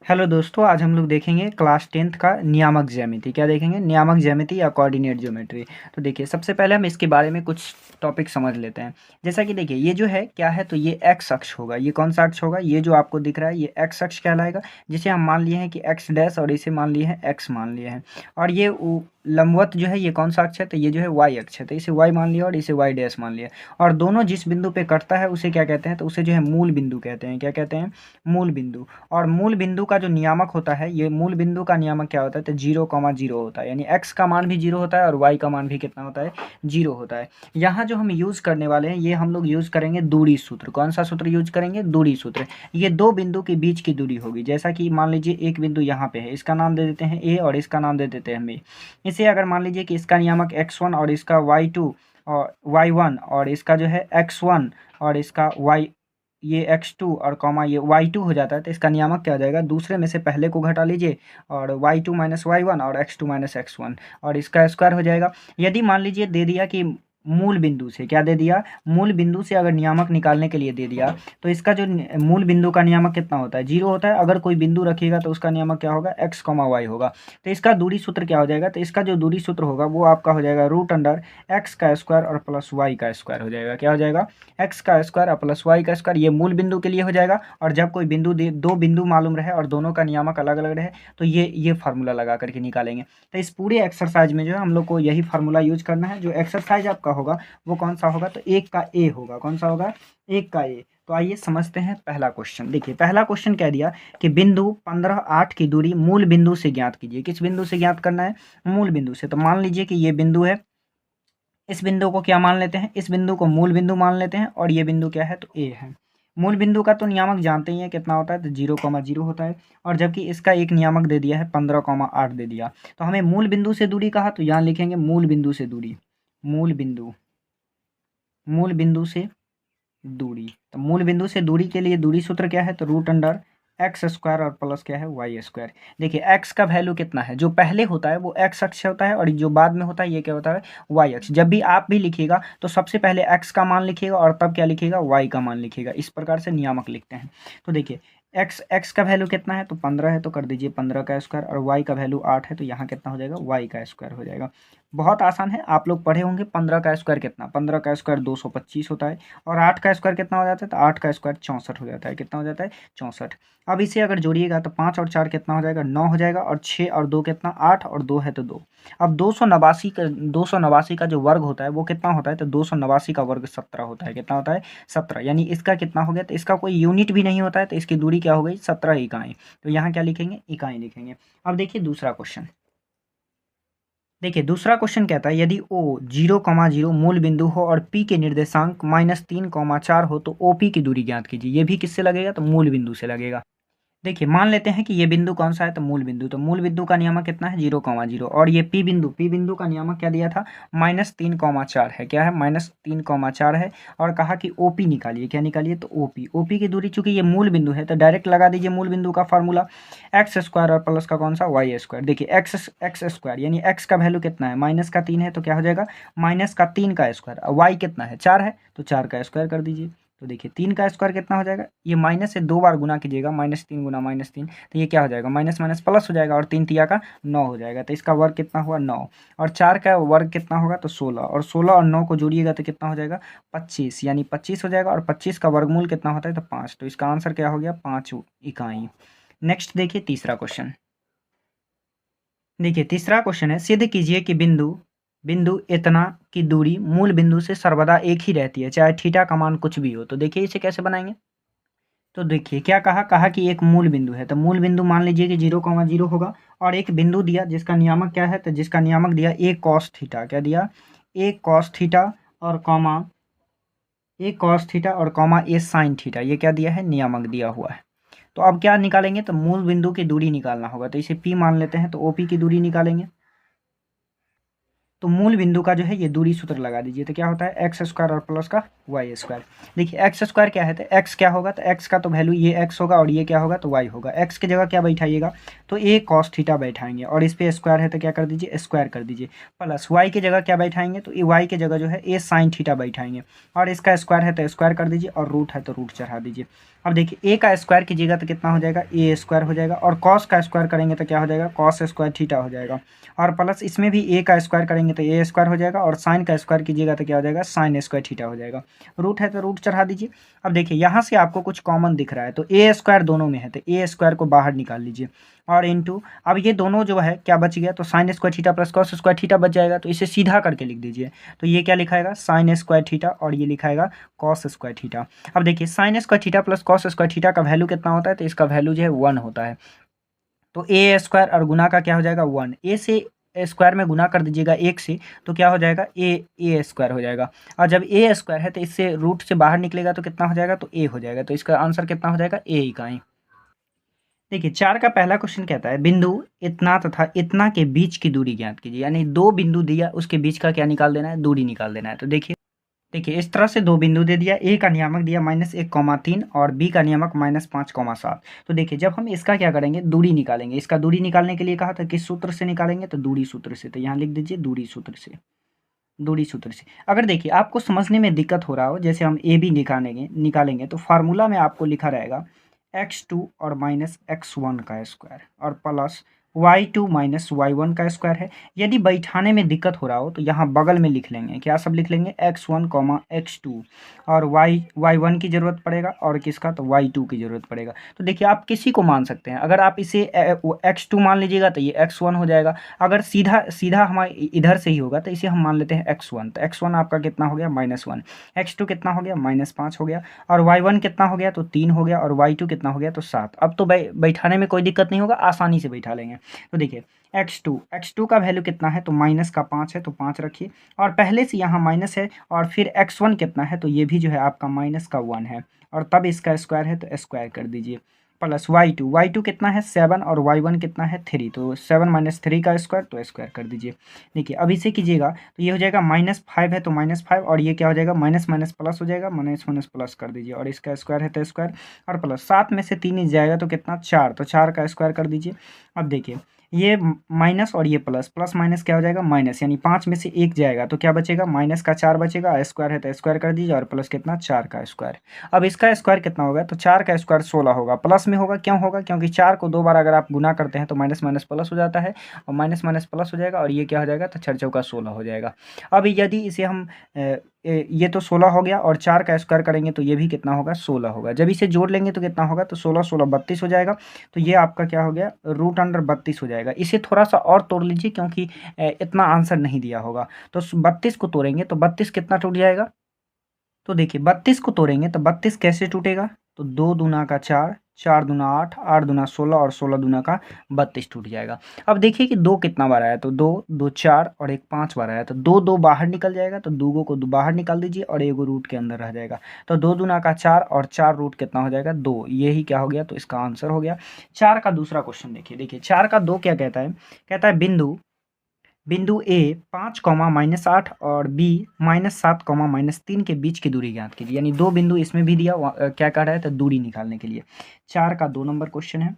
Hello दोस्तों, आज हम लोग देखेंगे क्लास 10th का नियामक ज्यामिति। क्या देखेंगे? नियामक ज्यामिति या कोऑर्डिनेट ज्योमेट्री। तो देखिए, सबसे पहले हम इसके बारे में कुछ टॉपिक समझ लेते हैं। जैसा कि देखिए, ये जो है क्या है, तो ये एक्स अक्ष होगा। ये कौन सा अक्ष होगा? ये जो आपको दिख रहा है ये एक्स अक्ष कहलाएगा, जिसे हम मान लिए हैं कि एक्स डैश, और इसे मान लिए हैं एक्स मान लिए हैं। और ये लंबवत जो है ये कौन सा अक्ष है? तो ये जो है वाई अक्ष है, तो इसे वाई मान लिया और इसे वाई डैश मान लिया। और दोनों जिस बिंदु पे कटता है उसे क्या कहते हैं? तो उसे जो है मूल बिंदु कहते हैं। क्या कहते हैं? मूल बिंदु। और मूल बिंदु का जो नियामक होता है, ये मूल बिंदु का नियामक क्या होता है? तो 0,0 होता है, यानी x का मान भी 0 होता है और y का मान भी कितना होता है? 0 होता है। यहाँ जो हम यूज़ करने वाले हैं, ये हम लोग यूज़ करेंगे दूरी सूत्र। कौन सा सूत्र यूज करेंगे? दूरी सूत्र। ये दो बिंदु के बीच की दूरी होगी। जैसा कि मान लीजिए एक बिंदु यहाँ पे है, इसका नाम दे देते हैं a और इसका नाम दे देते हैं b। इसे अगर मान लीजिए कि इसका नियामक x1 और इसका y2 और y1 और इसका जो है x1 और इसका y, ये x2 और कॉमा ये y2 हो जाता है, तो इसका नियामक क्या हो जाएगा? दूसरे में से पहले को घटा लीजिए और y2 माइनस y1 और x2 माइनस x1 और इसका स्क्वायर हो जाएगा। यदि मान लीजिए दे दिया कि मूल बिंदु से, क्या दे दिया? मूल बिंदु से अगर नियामक निकालने के लिए दे दिया, तो इसका जो मूल बिंदु का नियामक कितना होता है? 0 होता है। अगर कोई बिंदु रखिएगा तो उसका नियामक क्या होगा? x, y होगा। तो इसका दूरी सूत्र क्या हो जाएगा? तो इसका जो दूरी सूत्र होगा वो आपका हो जाएगा रूट अंडर x का स्क्वायर और प्लस y का स्क्वायर हो जाएगा। क्या हो जाएगा? x का स्क्वायर और प्लस y का स्क्वायर। ये मूल बिंदु के लिए हो जाएगा। और जब कोई बिंदु दो बिंदु मालूम रहे और दोनों का नियामक अलग अलग रहे, तो ये फार्मूला लगा करके निकालेंगे। तो इस पूरे एक्सरसाइज में जो है हम लोग को यही फार्मूला यूज करना है। जो एक्सरसाइज आपका होगा वो कौन सा होगा? तो 1 का ए होगा। कौन सा होगा? 1 का ए। तो आइए समझते हैं पहला क्वेश्चन। देखिए, पहला क्वेश्चन कह दिया कि बिंदु 15, 8 की दूरी मूल बिंदु से ज्ञात कीजिए। किस बिंदु से ज्ञात करना है? मूल बिंदु से। तो मान लीजिए कि ये बिंदु है, इस बिंदु को क्या मान लेते हैं? इस बिंदु को मूल बिंदु मान लेते हैं। और ये बिंदु क्या है? तो ए है। मूल बिंदु का तो नियामक जानते ही हैं कितना होता है? तो 0,0 होता है। और जबकि इसका एक नियामक दे दिया है 15,8 दे दिया, तो हमें मूल बिंदु से दूरी कहा, तो यहाँ लिखेंगे मूल बिंदु से दूरी। मूल बिंदु, मूल बिंदु से दूरी। तो मूल बिंदु से दूरी के लिए दूरी सूत्र क्या है? तो रूट अंडर एक्स स्क्वायर और प्लस क्या है? Y square. देखिए, एक्स का वैल्यू कितना है? जो पहले होता है वो एक्स अक्ष होता है और जो बाद में होता है ये क्या होता है? वाई अक्ष। जब भी आप भी लिखिएगा तो सबसे पहले एक्स का मान लिखिएगा और तब क्या लिखिएगा? वाई का मान लिखिएगा। इस प्रकार से नियामक लिखते हैं। तो देखिए, एक्स का वैल्यू कितना है? तो 15 है, तो कर दीजिए 15 का स्क्वायर। और वाई का वैल्यू 8 है, तो यहाँ कितना हो जाएगा? वाई का स्क्वायर हो जाएगा। बहुत आसान है, आप लोग पढ़े होंगे। 15 का स्क्वायर कितना? 15 का स्क्वायर 225 होता है। और 8 का स्क्वायर कितना हो जाता है? तो 8 का स्क्वायर 64 हो जाता है। कितना हो जाता है? 64। अब इसे अगर जोड़िएगा तो 5 और 4 कितना हो जाएगा? 9 हो जाएगा। और 6 और 2 कितना? 8 और 2 है तो 2। अब 289 का जो वर्ग होता है वो कितना होता है? तो 289 का वर्ग 17 होता है। कितना होता है? 17। यानी इसका कितना हो गया? तो इसका कोई यूनिट भी नहीं होता है, तो इसकी दूरी क्या हो गई? 17 इकाई। तो यहाँ क्या लिखेंगे? इकाई लिखेंगे। अब देखिए दूसरा क्वेश्चन। देखिए, दूसरा क्वेश्चन कहता है यदि O 0,0 मूल बिंदु हो और P के निर्देशांक -3,4 हो तो OP की दूरी ज्ञात कीजिए। ये भी किससे लगेगा? तो मूल बिंदु से लगेगा। देखिए, मान लेते हैं कि ये बिंदु कौन सा है? तो मूल बिंदु। तो मूल बिंदु का नियामक कितना है? 0,0। और ये पी बिंदु का नियामक क्या दिया था? -3,4 है। क्या है? -3,4 है। और कहा कि ओपी निकालिए। क्या निकालिए? तो ओपी। ओपी की दूरी, चूंकि ये मूल बिंदु है तो डायरेक्ट लगा दीजिए मूल बिंदु का फार्मूला, एक्स स्क्वायर और प्लस का कौन सा? Y square. देखिए, एक्स स्क्वायर यानी एक्स का वैल्यू कितना है? -3 है, तो क्या हो जाएगा? -3 का स्क्वायर। वाई कितना है? 4 है, तो 4 का स्क्वायर कर दीजिए। तो देखिए, 3 का स्क्वायर कितना हो जाएगा? ये माइनस से 2 बार गुना कीजिएगा, -3 गुना -3, तो ये क्या हो जाएगा? माइनस माइनस प्लस हो जाएगा और 3 तिया का 9 हो जाएगा। तो इसका वर्ग कितना हुआ? 9। और 4 का वर्ग कितना होगा? तो 16। और 16 और 9 को जोड़िएगा तो कितना हो जाएगा? 25। यानी 25 हो जाएगा। और 25 का वर्गमूल कितना होता है? तो 5। तो इसका आंसर क्या हो गया? 5 इकाई। नेक्स्ट देखिए तीसरा क्वेश्चन। देखिए, तीसरा क्वेश्चन है सिद्ध कीजिए कि बिंदु बिंदु इतना की दूरी मूल बिंदु से सर्वदा एक ही रहती है, चाहे थीटा का मान कुछ भी हो। तो देखिए इसे कैसे बनाएंगे। तो देखिए क्या कहा, कि एक मूल बिंदु है, तो मूल बिंदु मान लीजिए कि 0,0 होगा। और एक बिंदु दिया जिसका नियामक क्या है? तो जिसका नियामक दिया ए कॉस थीटा। क्या दिया? ए कॉस थीटा और कॉमा ए साइन थीटा। ये क्या दिया है? नियामक दिया हुआ है। तो अब क्या निकालेंगे? तो मूल बिंदु की दूरी निकालना होगा। तो इसे पी मान लेते हैं, तो ओपी की दूरी निकालेंगे। तो मूल बिंदु का जो है ये दूरी सूत्र लगा दीजिए। तो क्या होता है एक्स स्क्वायर और प्लस का वाई स्क्वायर। देखिए एक्स स्क्वायर क्या है, तो एक्स क्या होगा, तो एक्स का तो वैल्यू ये एक्स होगा और ये क्या होगा तो वाई होगा। एक्स की जगह क्या बैठाइएगा, तो ए कॉस थीटा बैठाएंगे और इस पे स्क्वायर है तो क्या कर दीजिए स्क्वायर कर दीजिए। प्लस वाई की जगह क्या बैठाएंगे, तो वाई की जगह जो है ए साइन थीटा बैठाएंगे और इसका स्क्वायर है तो स्क्वायर कर दीजिए और रूट है तो रूट चढ़ा दीजिए। अब देखिए ए का स्क्वायर कीजिएगा तो कितना हो जाएगा ए स्क्वायर हो जाएगा और कॉस का स्क्वायर करेंगे तो क्या हो जाएगा कॉस स्क्वायर थीटा हो जाएगा और प्लस इसमें भी ए का स्क्वायर करेंगे तो ए स्क्वायर हो जाएगा और साइन का स्क्वायर कीजिएगा तो क्या हो जाएगा साइन स्क्वायर थीटा हो जाएगा। रूट है तो रूट चढ़ा दीजिए। अब देखिए यहाँ से आपको कुछ कॉमन दिख रहा है तो ए स्क्वायर दोनों में है तो ए स्क्वायर को बाहर निकाल लीजिए और इनटू अब ये दोनों जो है क्या बच गया तो sign square theta plus cos square theta बच जाएगा तो इसे सीधा करके लिख दीजिए। तो ये क्या लिखाएगा साइन स्क्वायर थीटा और ये लिखाएगा कॉस स्क्वायर थीटा। अब देखिए sign square theta plus cos square theta का वैल्यू कितना होता है, तो इसका वैल्यू जो है 1 होता है। तो ए स्क्वायर और गुना का क्या हो जाएगा 1, ए से स्क्वायर में गुना कर दीजिएगा एक से तो क्या हो जाएगा ए स्क्वायर हो जाएगा और जब ए स्क्वायर है तो इससे रूट से बाहर निकलेगा तो कितना हो जाएगा तो ए हो जाएगा। तो इसका आंसर कितना हो जाएगा ए इकाई। देखिए 4 का पहला क्वेश्चन कहता है बिंदु इतना तथा इतना के बीच की दूरी ज्ञात कीजिए, यानी दो बिंदु दिया उसके बीच का क्या निकाल देना है दूरी निकाल देना है। तो देखिए इस तरह से दो बिंदु दे दिया, ए का नियामक दिया -1,3 और बी का नियामक -5,7। तो देखिए जब हम इसका क्या करेंगे दूरी निकालेंगे, इसका दूरी निकालने के लिए कहा था किस सूत्र से निकालेंगे तो दूरी सूत्र से। तो यहाँ लिख दीजिए दूरी सूत्र से, दूरी सूत्र से। अगर देखिए आपको समझने में दिक्कत हो रहा हो जैसे हम ए बी निकालेंगे तो फार्मूला में आपको लिखा रहेगा x2 और -x1 का स्क्वायर और प्लस y2 -y1 का स्क्वायर है। यदि बैठाने में दिक्कत हो रहा हो तो यहाँ बगल में लिख लेंगे, क्या सब लिख लेंगे x1 x2 और y1 की ज़रूरत पड़ेगा और किसका तो y2 की ज़रूरत पड़ेगा। तो देखिए आप किसी को मान सकते हैं, अगर आप इसे x2 मान लीजिएगा तो ये x1 हो जाएगा। अगर सीधा सीधा हमारे इधर से ही होगा तो इसे हम मान लेते हैं x1, तो x1 आपका कितना हो गया -1, x2 कितना हो गया -5 हो गया और y1 कितना हो गया तो 3 हो गया और y2 कितना हो गया तो 7। अब तो बैठाने में कोई दिक्कत नहीं होगा, आसानी से बैठा लेंगे। तो देखिए x2 का वैल्यू कितना है तो -5 है तो 5 रखिए और पहले से यहाँ माइनस है और फिर x1 कितना है तो ये भी जो है आपका -1 है और तब इसका स्क्वायर है तो स्क्वायर कर दीजिए। प्लस y2 कितना है 7 और y1 कितना है 3, तो 7 - 3 का स्क्वायर तो स्क्वायर कर दीजिए। देखिए अब इसे कीजिएगा तो ये हो जाएगा -5 है तो -5 और ये क्या हो जाएगा माइनस माइनस प्लस हो जाएगा, माइनस माइनस प्लस कर दीजिए और इसका स्क्वायर है तो स्क्वायर और प्लस 7 में से 3 जाएगा तो कितना 4, तो 4 का स्क्वायर कर दीजिए। अब देखिए ये माइनस और ये प्लस, प्लस माइनस क्या हो जाएगा माइनस, यानी 5 में से 1 जाएगा तो क्या बचेगा माइनस का 4 बचेगा, स्क्वायर है तो स्क्वायर कर दीजिए और प्लस कितना 4 का स्क्वायर। अब इसका स्क्वायर कितना होगा तो 4 का स्क्वायर 16 होगा, प्लस में होगा, क्यों होगा क्योंकि 4 को 2 बार अगर आप गुना करते हैं तो माइनस माइनस प्लस हो जाता है और माइनस माइनस प्लस हो जाएगा और ये क्या हो जाएगा तो 4 चौका 16 हो जाएगा। अब यदि इसे हम ये तो 16 हो गया और 4 का स्क्वायर करेंगे तो ये भी कितना होगा 16 होगा। जब इसे जोड़ लेंगे तो कितना होगा तो 16 16 32 हो जाएगा। तो ये आपका क्या हो गया √32 हो जाएगा। इसे थोड़ा सा और तोड़ लीजिए क्योंकि इतना आंसर नहीं दिया होगा। तो 32 को तोड़ेंगे तो 32 कितना टूट जाएगा, तो देखिए 32 को तोड़ेंगे तो 32 कैसे टूटेगा तो 2 दूना का 4, 4 दूना 8, 8 दूना 16 और 16 दूना का 32 टूट जाएगा। अब देखिए कि 2 कितना बार आया तो 2 2 4 और एक 5 बार आया तो 2 2 बाहर निकल जाएगा तो 2 को बाहर निकाल दीजिए और एगो रूट के अंदर रह जाएगा। तो 2 दूना का 4 और 4 रूट कितना हो जाएगा 2, यही क्या हो गया तो इसका आंसर हो गया। 4 का दूसरा क्वेश्चन देखिए 4 का 2 क्या कहता है, कहता है बिंदु ए 5, -8 और बी -7, -3 के बीच की दूरी ज्ञात कीजिए, यानी दो बिंदु इसमें भी दिया क्या कह रहा है तो दूरी निकालने के लिए। 4 का 2 नंबर क्वेश्चन है।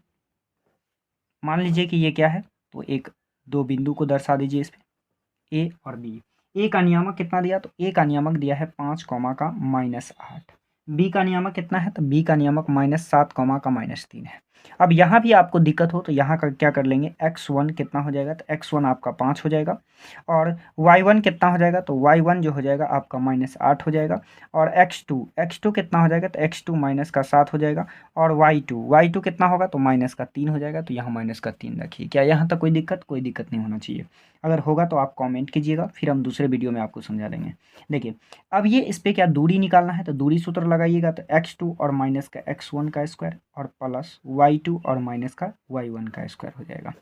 मान लीजिए कि ये क्या है तो एक दो बिंदु को दर्शा दीजिए इस पे ए और बी। ए का नियामक कितना दिया तो ए का नियामक दिया है 5, का -8। बी का नियामक कितना है तो बी का नियामक -7, का -3 है। अब यहाँ भी आपको दिक्कत हो तो यहाँ का क्या कर लेंगे x1 कितना हो जाएगा तो x1 आपका 5 हो जाएगा और y1 कितना हो जाएगा तो y1 जो हो जाएगा आपका -8 हो जाएगा और x2 कितना हो जाएगा तो x2 -7 हो जाएगा और y2 कितना होगा तो -3 हो जाएगा। तो यहाँ -3 रखिए। क्या यहाँ तक कोई दिक्कत नहीं होना चाहिए। अगर होगा तो आप कमेंट कीजिएगा, फिर हम दूसरे वीडियो में आपको समझा देंगे। देखिए अब ये इस पर क्या दूरी निकालना है तो दूरी सूत्र लगाइएगा तो x2 और माइनस का x1 का स्क्वायर और प्लस y2 और माइनस का y1 का स्क्वायर हो जाएगा।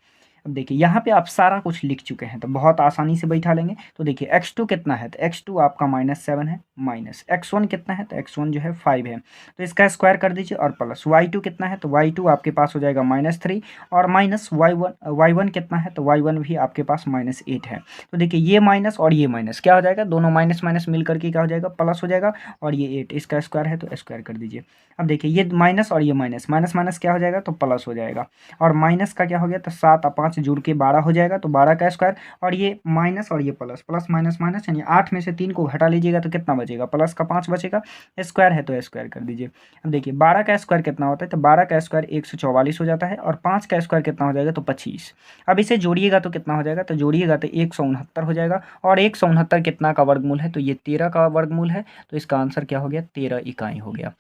अब देखिए यहाँ पे आप सारा कुछ लिख चुके हैं तो बहुत आसानी से बैठा लेंगे। तो देखिए x2 कितना है तो x2 आपका -7 है, माइनस x1 कितना है, तो x1 जो है 5 है, तो इसका स्क्वायर कर दीजिए और प्लस y2 कितना है, तो y2 आपके पास हो जाएगा -3 और माइनस y1 कितना है, तो y1 भी आपके पास -8 है। तो देखिए ये माइनस और ये माइनस क्या हो जाएगा, दोनों माइनस माइनस मिल करके क्या हो जाएगा, प्लस हो जाएगा और ये 8 इसका स्क्वायर है तो स्क्वायर कर दीजिए। अब देखिए ये माइनस और ये माइनस माइनस माइनस क्या हो जाएगा, तो प्लस हो जाएगा और माइनस का क्या हो गया, तो 7 और 5 जुड़ के 12 हो जाएगा, तो 12 का स्क्वायर और ये माइनस और ये प्लस प्लस माइनस माइनस यानी 8 में से 3 को घटा लीजिएगा तो कितना बचेगा, प्लस का 5 बचेगा, स्क्वायर है तो स्क्वायर कर दीजिए। अब देखिए 12 का स्क्वायर कितना होता है, तो 12 का स्क्वायर 144 हो जाता है और 5 का स्क्वायर कितना हो जाएगा, तो 25। अब इसे जोड़िएगा तो कितना हो जाएगा, तो जोड़िएगा तो 169 हो जाएगा और 169 कितना का वर्गमूल है, तो ये 13 का वर्गमूल है, तो इसका आंसर क्या हो गया, 13 इकाई हो गया।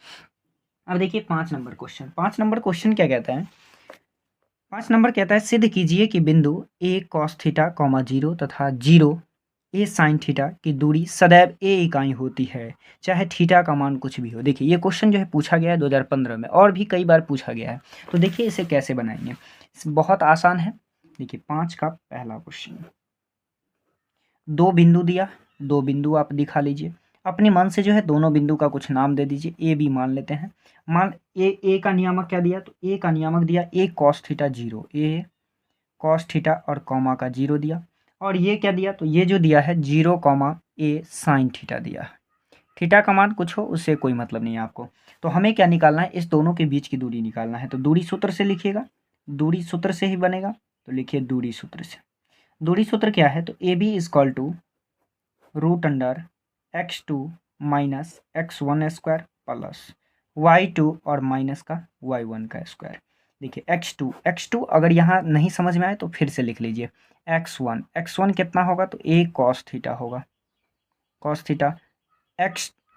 अब देखिए 5 नंबर क्वेश्चन, 5 नंबर क्वेश्चन क्या कहता है, 5 नंबर कहता है सिद्ध कीजिए कि बिंदु a cos थीटा, 0 तथा 0 a sin थीटा की दूरी सदैव a इकाई होती है, चाहे थीटा का मान कुछ भी हो। देखिए ये क्वेश्चन जो है पूछा गया है 2015 में और भी कई बार पूछा गया है। तो देखिए इसे कैसे बनाएंगे, बहुत आसान है। देखिए 5 का पहला क्वेश्चन, दो बिंदु दिया, दो बिंदु आप दिखा लीजिए, अपने मन से जो है दोनों बिंदु का कुछ नाम दे दीजिए, ए बी मान लेते हैं। मान ए का नियामक क्या दिया, तो ए का नियामक दिया ए कॉस थीटा 0, ए कॉस थीटा और कॉमा का 0 दिया, और ये क्या दिया, तो ये जो दिया है 0 कॉमा ए साइन थीटा दिया है। थीटा का मान कुछ हो उससे कोई मतलब नहीं है आपको, तो हमें क्या निकालना है, इस दोनों के बीच की दूरी निकालना है। तो दूरी सूत्र से लिखिएगा, दूरी सूत्र से ही बनेगा, तो लिखिए दूरी सूत्र से। दूरी सूत्र क्या है, तो A B is equal to √x2 minus x1 square plus y2 और माइनस का y1 का स्क्वायर। देखिए x2 अगर यहाँ नहीं समझ में आए तो फिर से लिख लीजिए, x1 कितना होगा, तो a cos थीटा होगा, cos थीटा।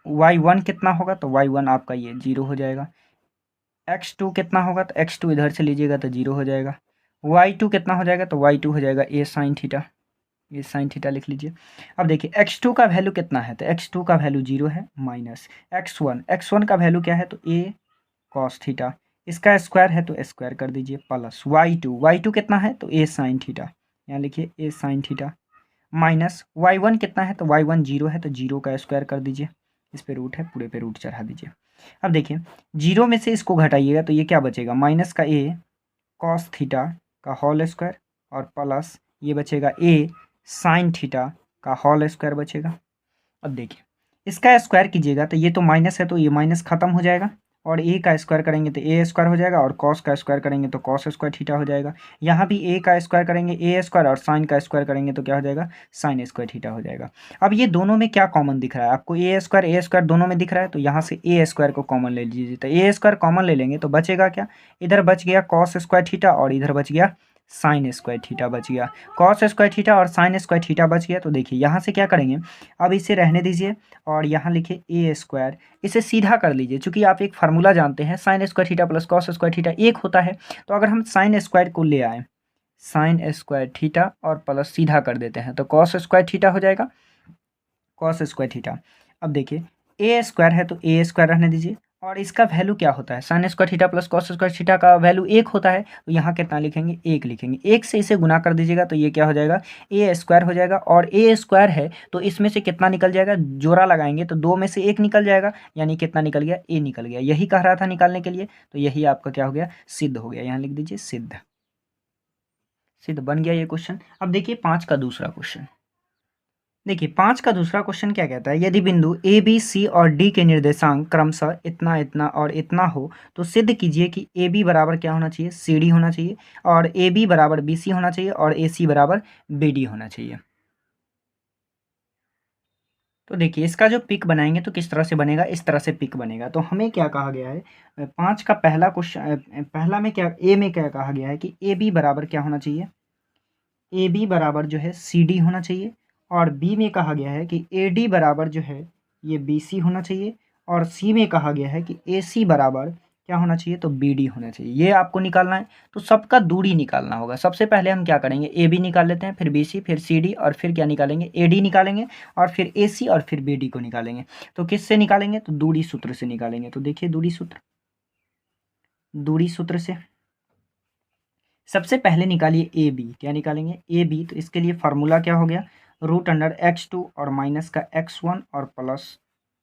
y1 कितना होगा, तो y1 आपका ये 0 हो जाएगा। x2 कितना होगा, तो x2 इधर से लीजिएगा तो 0 हो जाएगा। y2 कितना हो जाएगा, तो y2 हो जाएगा a साइन थीटा, ये साइन थीटा लिख लीजिए। अब देखिए x2 का वैल्यू कितना है, तो x2 का वैल्यू 0 है, माइनस x1 का वैल्यू क्या है, तो a cos थीटा, इसका स्क्वायर है तो स्क्वायर कर दीजिए, प्लस y2 कितना है, तो a साइन थीटा, यहाँ लिखिए a sine theta, minus y1 कितना है, तो y1 0 है तो 0 का स्क्वायर कर दीजिए, इस पे रूट है पूरे पे रूट चढ़ा दीजिए। अब देखिए 0 में से इसको घटाइएगा तो ये क्या बचेगा, माइनस का a cos थीटा का होल स्क्वायर और प्लस ये बचेगा a साइन थीटा का होल स्क्वायर बचेगा। अब देखिए इसका स्क्वायर कीजिएगा तो ये तो माइनस है तो ये माइनस खत्म हो जाएगा और a का स्क्वायर करेंगे तो a स्क्वायर हो जाएगा और cos का स्क्वायर करेंगे तो cos स्क्वायर थीटा हो जाएगा। यहाँ भी a का स्क्वायर करेंगे a स्क्वायर और साइन का स्क्वायर करेंगे तो क्या हो जाएगा, साइन स्क्वायर थीटा हो जाएगा। अब ये दोनों में क्या कॉमन दिख रहा है आपको, a स्क्वायर दोनों में दिख रहा है, तो यहाँ से a स्क्वायर को कॉमन ले लीजिए, तो a स्क्वायर कॉमन ले लेंगे तो बचेगा क्या, इधर बच गया cos स्क्वायर थीटा और इधर बच गया साइन स्क्वायर थीटा बच गया, cos स्क्वायर थीटा और साइन स्क्वायर थीटा बच गया। तो देखिए यहाँ से क्या करेंगे, अब इसे रहने दीजिए और यहाँ लिखिए ए स्क्वायर, इसे सीधा कर लीजिए, चूंकि आप एक फार्मूला जानते हैं sign square theta plus cos square theta एक होता है, तो अगर हम साइन स्क्वायर को ले आए, साइन स्क्वायर थीटा और प्लस सीधा कर देते हैं तो कॉस स्क्वायर थीटा हो जाएगा, कॉस स्क्वायर थीटा। अब देखिए ए स्क्वायर है तो ए स्क्वायर रहने दीजिए और इसका वैल्यू क्या होता है, sign square theta plus cos square theta का वैल्यू 1 होता है, तो यहाँ कितना लिखेंगे, 1 लिखेंगे, 1 से इसे गुना कर दीजिएगा तो ये क्या हो जाएगा, ए स्क्वायर हो जाएगा और ए स्क्वायर है तो इसमें से कितना निकल जाएगा, जोड़ा लगाएंगे तो 2 में से 1 निकल जाएगा, यानी कितना निकल गया, ए निकल गया, यही कह रहा था निकालने के लिए, तो यही आपका क्या हो गया, सिद्ध हो गया, यहाँ लिख दीजिए सिद्ध, सिद्ध बन गया ये क्वेश्चन। अब देखिए 5 का दूसरा क्वेश्चन, देखिए 5 का दूसरा क्वेश्चन क्या कहता है, यदि बिंदु ए बी सी और डी के निर्देशांक क्रमशः इतना इतना और इतना हो तो सिद्ध कीजिए कि ए बी बराबर क्या होना चाहिए, सी डी होना चाहिए, और ए बी बराबर बी सी होना चाहिए और ए सी बराबर बी डी होना चाहिए। तो देखिए इसका जो पिक बनाएंगे तो किस तरह से बनेगा, इस तरह से पिक बनेगा। तो हमें क्या कहा गया है, 5 का पहला क्वेश्चन, पहला में क्या, ए में क्या कहा गया है कि ए बी बराबर क्या होना चाहिए, ए बी बराबर जो है सी डी होना चाहिए, और बी में कहा गया है कि ए डी बराबर जो है ये बी सी होना चाहिए, और सी में कहा गया है कि ए सी बराबर क्या होना चाहिए, तो बी डी होना चाहिए। ये आपको निकालना है, तो सबका दूरी निकालना होगा। सबसे पहले हम क्या करेंगे, ए बी निकाल लेते हैं, फिर बी सी, फिर सी डी, और फिर क्या निकालेंगे, ए डी निकालेंगे, और फिर ए सी, और फिर बी डी को निकालेंगे। तो किससे निकालेंगे, तो दूरी सूत्र से निकालेंगे। तो देखिए दूरी सूत्र, दूरी सूत्र से सबसे पहले निकालिए ए बी, क्या निकालेंगे, ए बी, तो इसके लिए फार्मूला क्या हो गया, √x2 और माइनस का x1 और प्लस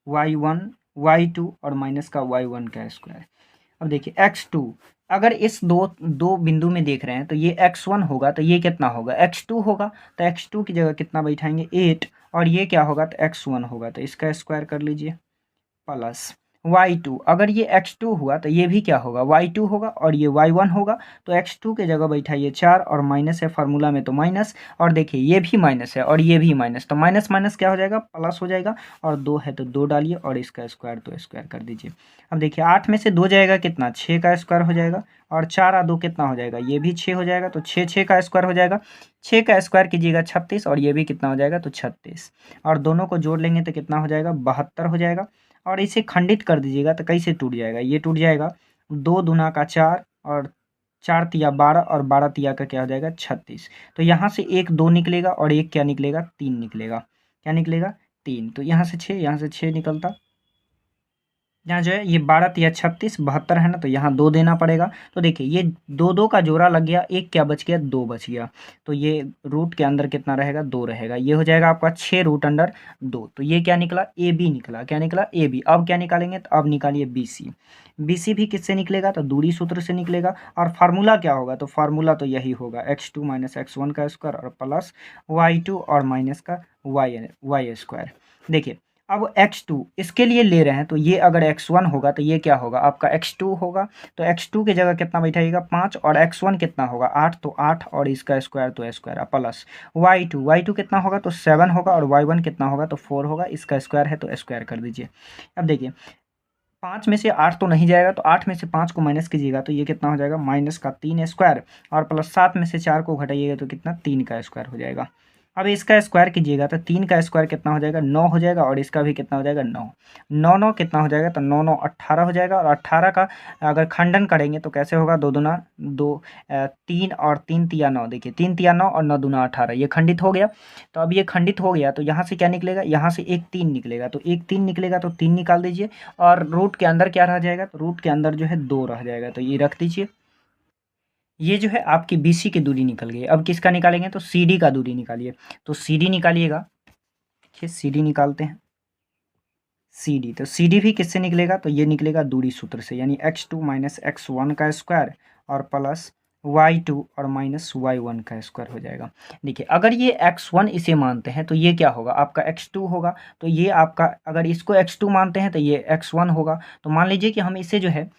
y1 y2 और माइनस का y1 का स्क्वायर। अब देखिए x2, अगर इस दो दो बिंदु में देख रहे हैं तो ये x1 होगा तो ये कितना होगा x2 होगा, तो x2 की जगह कितना बैठाएंगे 8, और ये क्या होगा तो x1 होगा, तो इसका स्क्वायर कर लीजिए प्लस y2, अगर ये x2 हुआ तो ये भी क्या होगा y2 होगा, और ये y1 होगा, तो x2 के जगह बैठाइए 4 और माइनस है फार्मूला में तो माइनस, और देखिए ये भी माइनस है और ये भी माइनस, तो माइनस माइनस क्या हो जाएगा प्लस हो जाएगा, और 2 है तो 2 डालिए और इसका स्क्वायर तो स्क्वायर कर दीजिए। अब देखिए 8 में से 2 जाएगा कितना 6 का स्क्वायर हो जाएगा, और 4 और 2 कितना हो जाएगा ये भी 6 हो जाएगा, तो 6 6 का स्क्वायर हो जाएगा, 6 का स्क्वायर कीजिएगा 36, और ये भी कितना हो जाएगा तो 36, और दोनों को जोड़ लेंगे तो कितना हो जाएगा 72 हो जाएगा, और इसे खंडित कर दीजिएगा तो कैसे टूट जाएगा, ये टूट जाएगा 2 दूना का 4 और 4 तिया 12 और 12 तिया का क्या हो जाएगा 36, तो यहाँ से एक 2 निकलेगा और एक क्या निकलेगा 3 निकलेगा, क्या निकलेगा 3, तो यहाँ से 6, यहाँ से 6 निकलता, यहाँ जो है ये 12 तिया 36 72 है ना, तो यहाँ 2 देना पड़ेगा, तो देखिए ये 2 2 का जोड़ा लग गया, एक क्या बच गया 2 बच गया, तो ये रूट के अंदर कितना रहेगा 2 रहेगा, ये हो जाएगा आपका 6 रूट अंडर 2, तो ये क्या निकला ए बी निकला, क्या निकला ए बी। अब क्या निकालेंगे तो अब निकालिए बी सी, बी सी भी किससे निकलेगा तो दूरी सूत्र से निकलेगा, और फार्मूला क्या होगा तो फार्मूला तो यही होगा x2 माइनस x1 का स्क्वायर और प्लस y2 और माइनस का y स्क्वायर। देखिए अब x2 इसके लिए ले रहे हैं, तो ये अगर x1 होगा तो ये क्या होगा आपका x2 होगा, तो x2 की जगह कितना बैठाइएगा 5, और x1 कितना होगा 8, तो 8 और इसका स्क्वायर तो स्क्वायर प्लस y2 कितना होगा तो 7 होगा, और y1 कितना होगा तो 4 होगा, इसका स्क्वायर है तो स्क्वायर कर दीजिए। अब देखिए 5 में से 8 तो नहीं जाएगा, तो 8 में से 5 को माइनस कीजिएगा तो ये कितना हो जाएगा माइनस का 3 स्क्वायर, और प्लस 7 में से 4 को घटाइएगा तो कितना 3 का स्क्वायर हो जाएगा। अब इसका स्क्वायर कीजिएगा तो 3 का स्क्वायर कितना हो जाएगा 9 हो जाएगा, और इसका भी कितना हो जाएगा 9, 9 9 कितना हो जाएगा तो 9 9 18 हो जाएगा, और 18 का अगर खंडन करेंगे तो कैसे होगा 2 दूना 2, 3 और 3 तिया 9, देखिए 3 तिया 9 और 9 दूना 18, ये खंडित हो गया, तो अब ये खंडित हो गया तो यहाँ से क्या निकलेगा, यहाँ से एक 3 निकलेगा, तो एक 3 निकलेगा तो 3 निकाल दीजिए, और रूट के अंदर क्या रह जाएगा तो रूट के अंदर जो है 2 रह जाएगा, तो ये रख दीजिए। ये जो है आपकी BC की दूरी निकल गई। अब किसका निकालेंगे तो CD का दूरी निकालिए, तो CD निकालिएगा, देखिए CD निकालते हैं, CD तो CD भी किससे निकलेगा तो ये निकलेगा दूरी सूत्र से, यानी x2 माइनस x1 का स्क्वायर और प्लस y2 और माइनस y1 का स्क्वायर हो जाएगा। देखिए अगर ये x1 इसे मानते हैं तो ये क्या होगा आपका x2 होगा, तो ये आपका अगर इसको x2 मानते हैं तो ये x1 होगा, तो मान लीजिए कि हम इसे जो है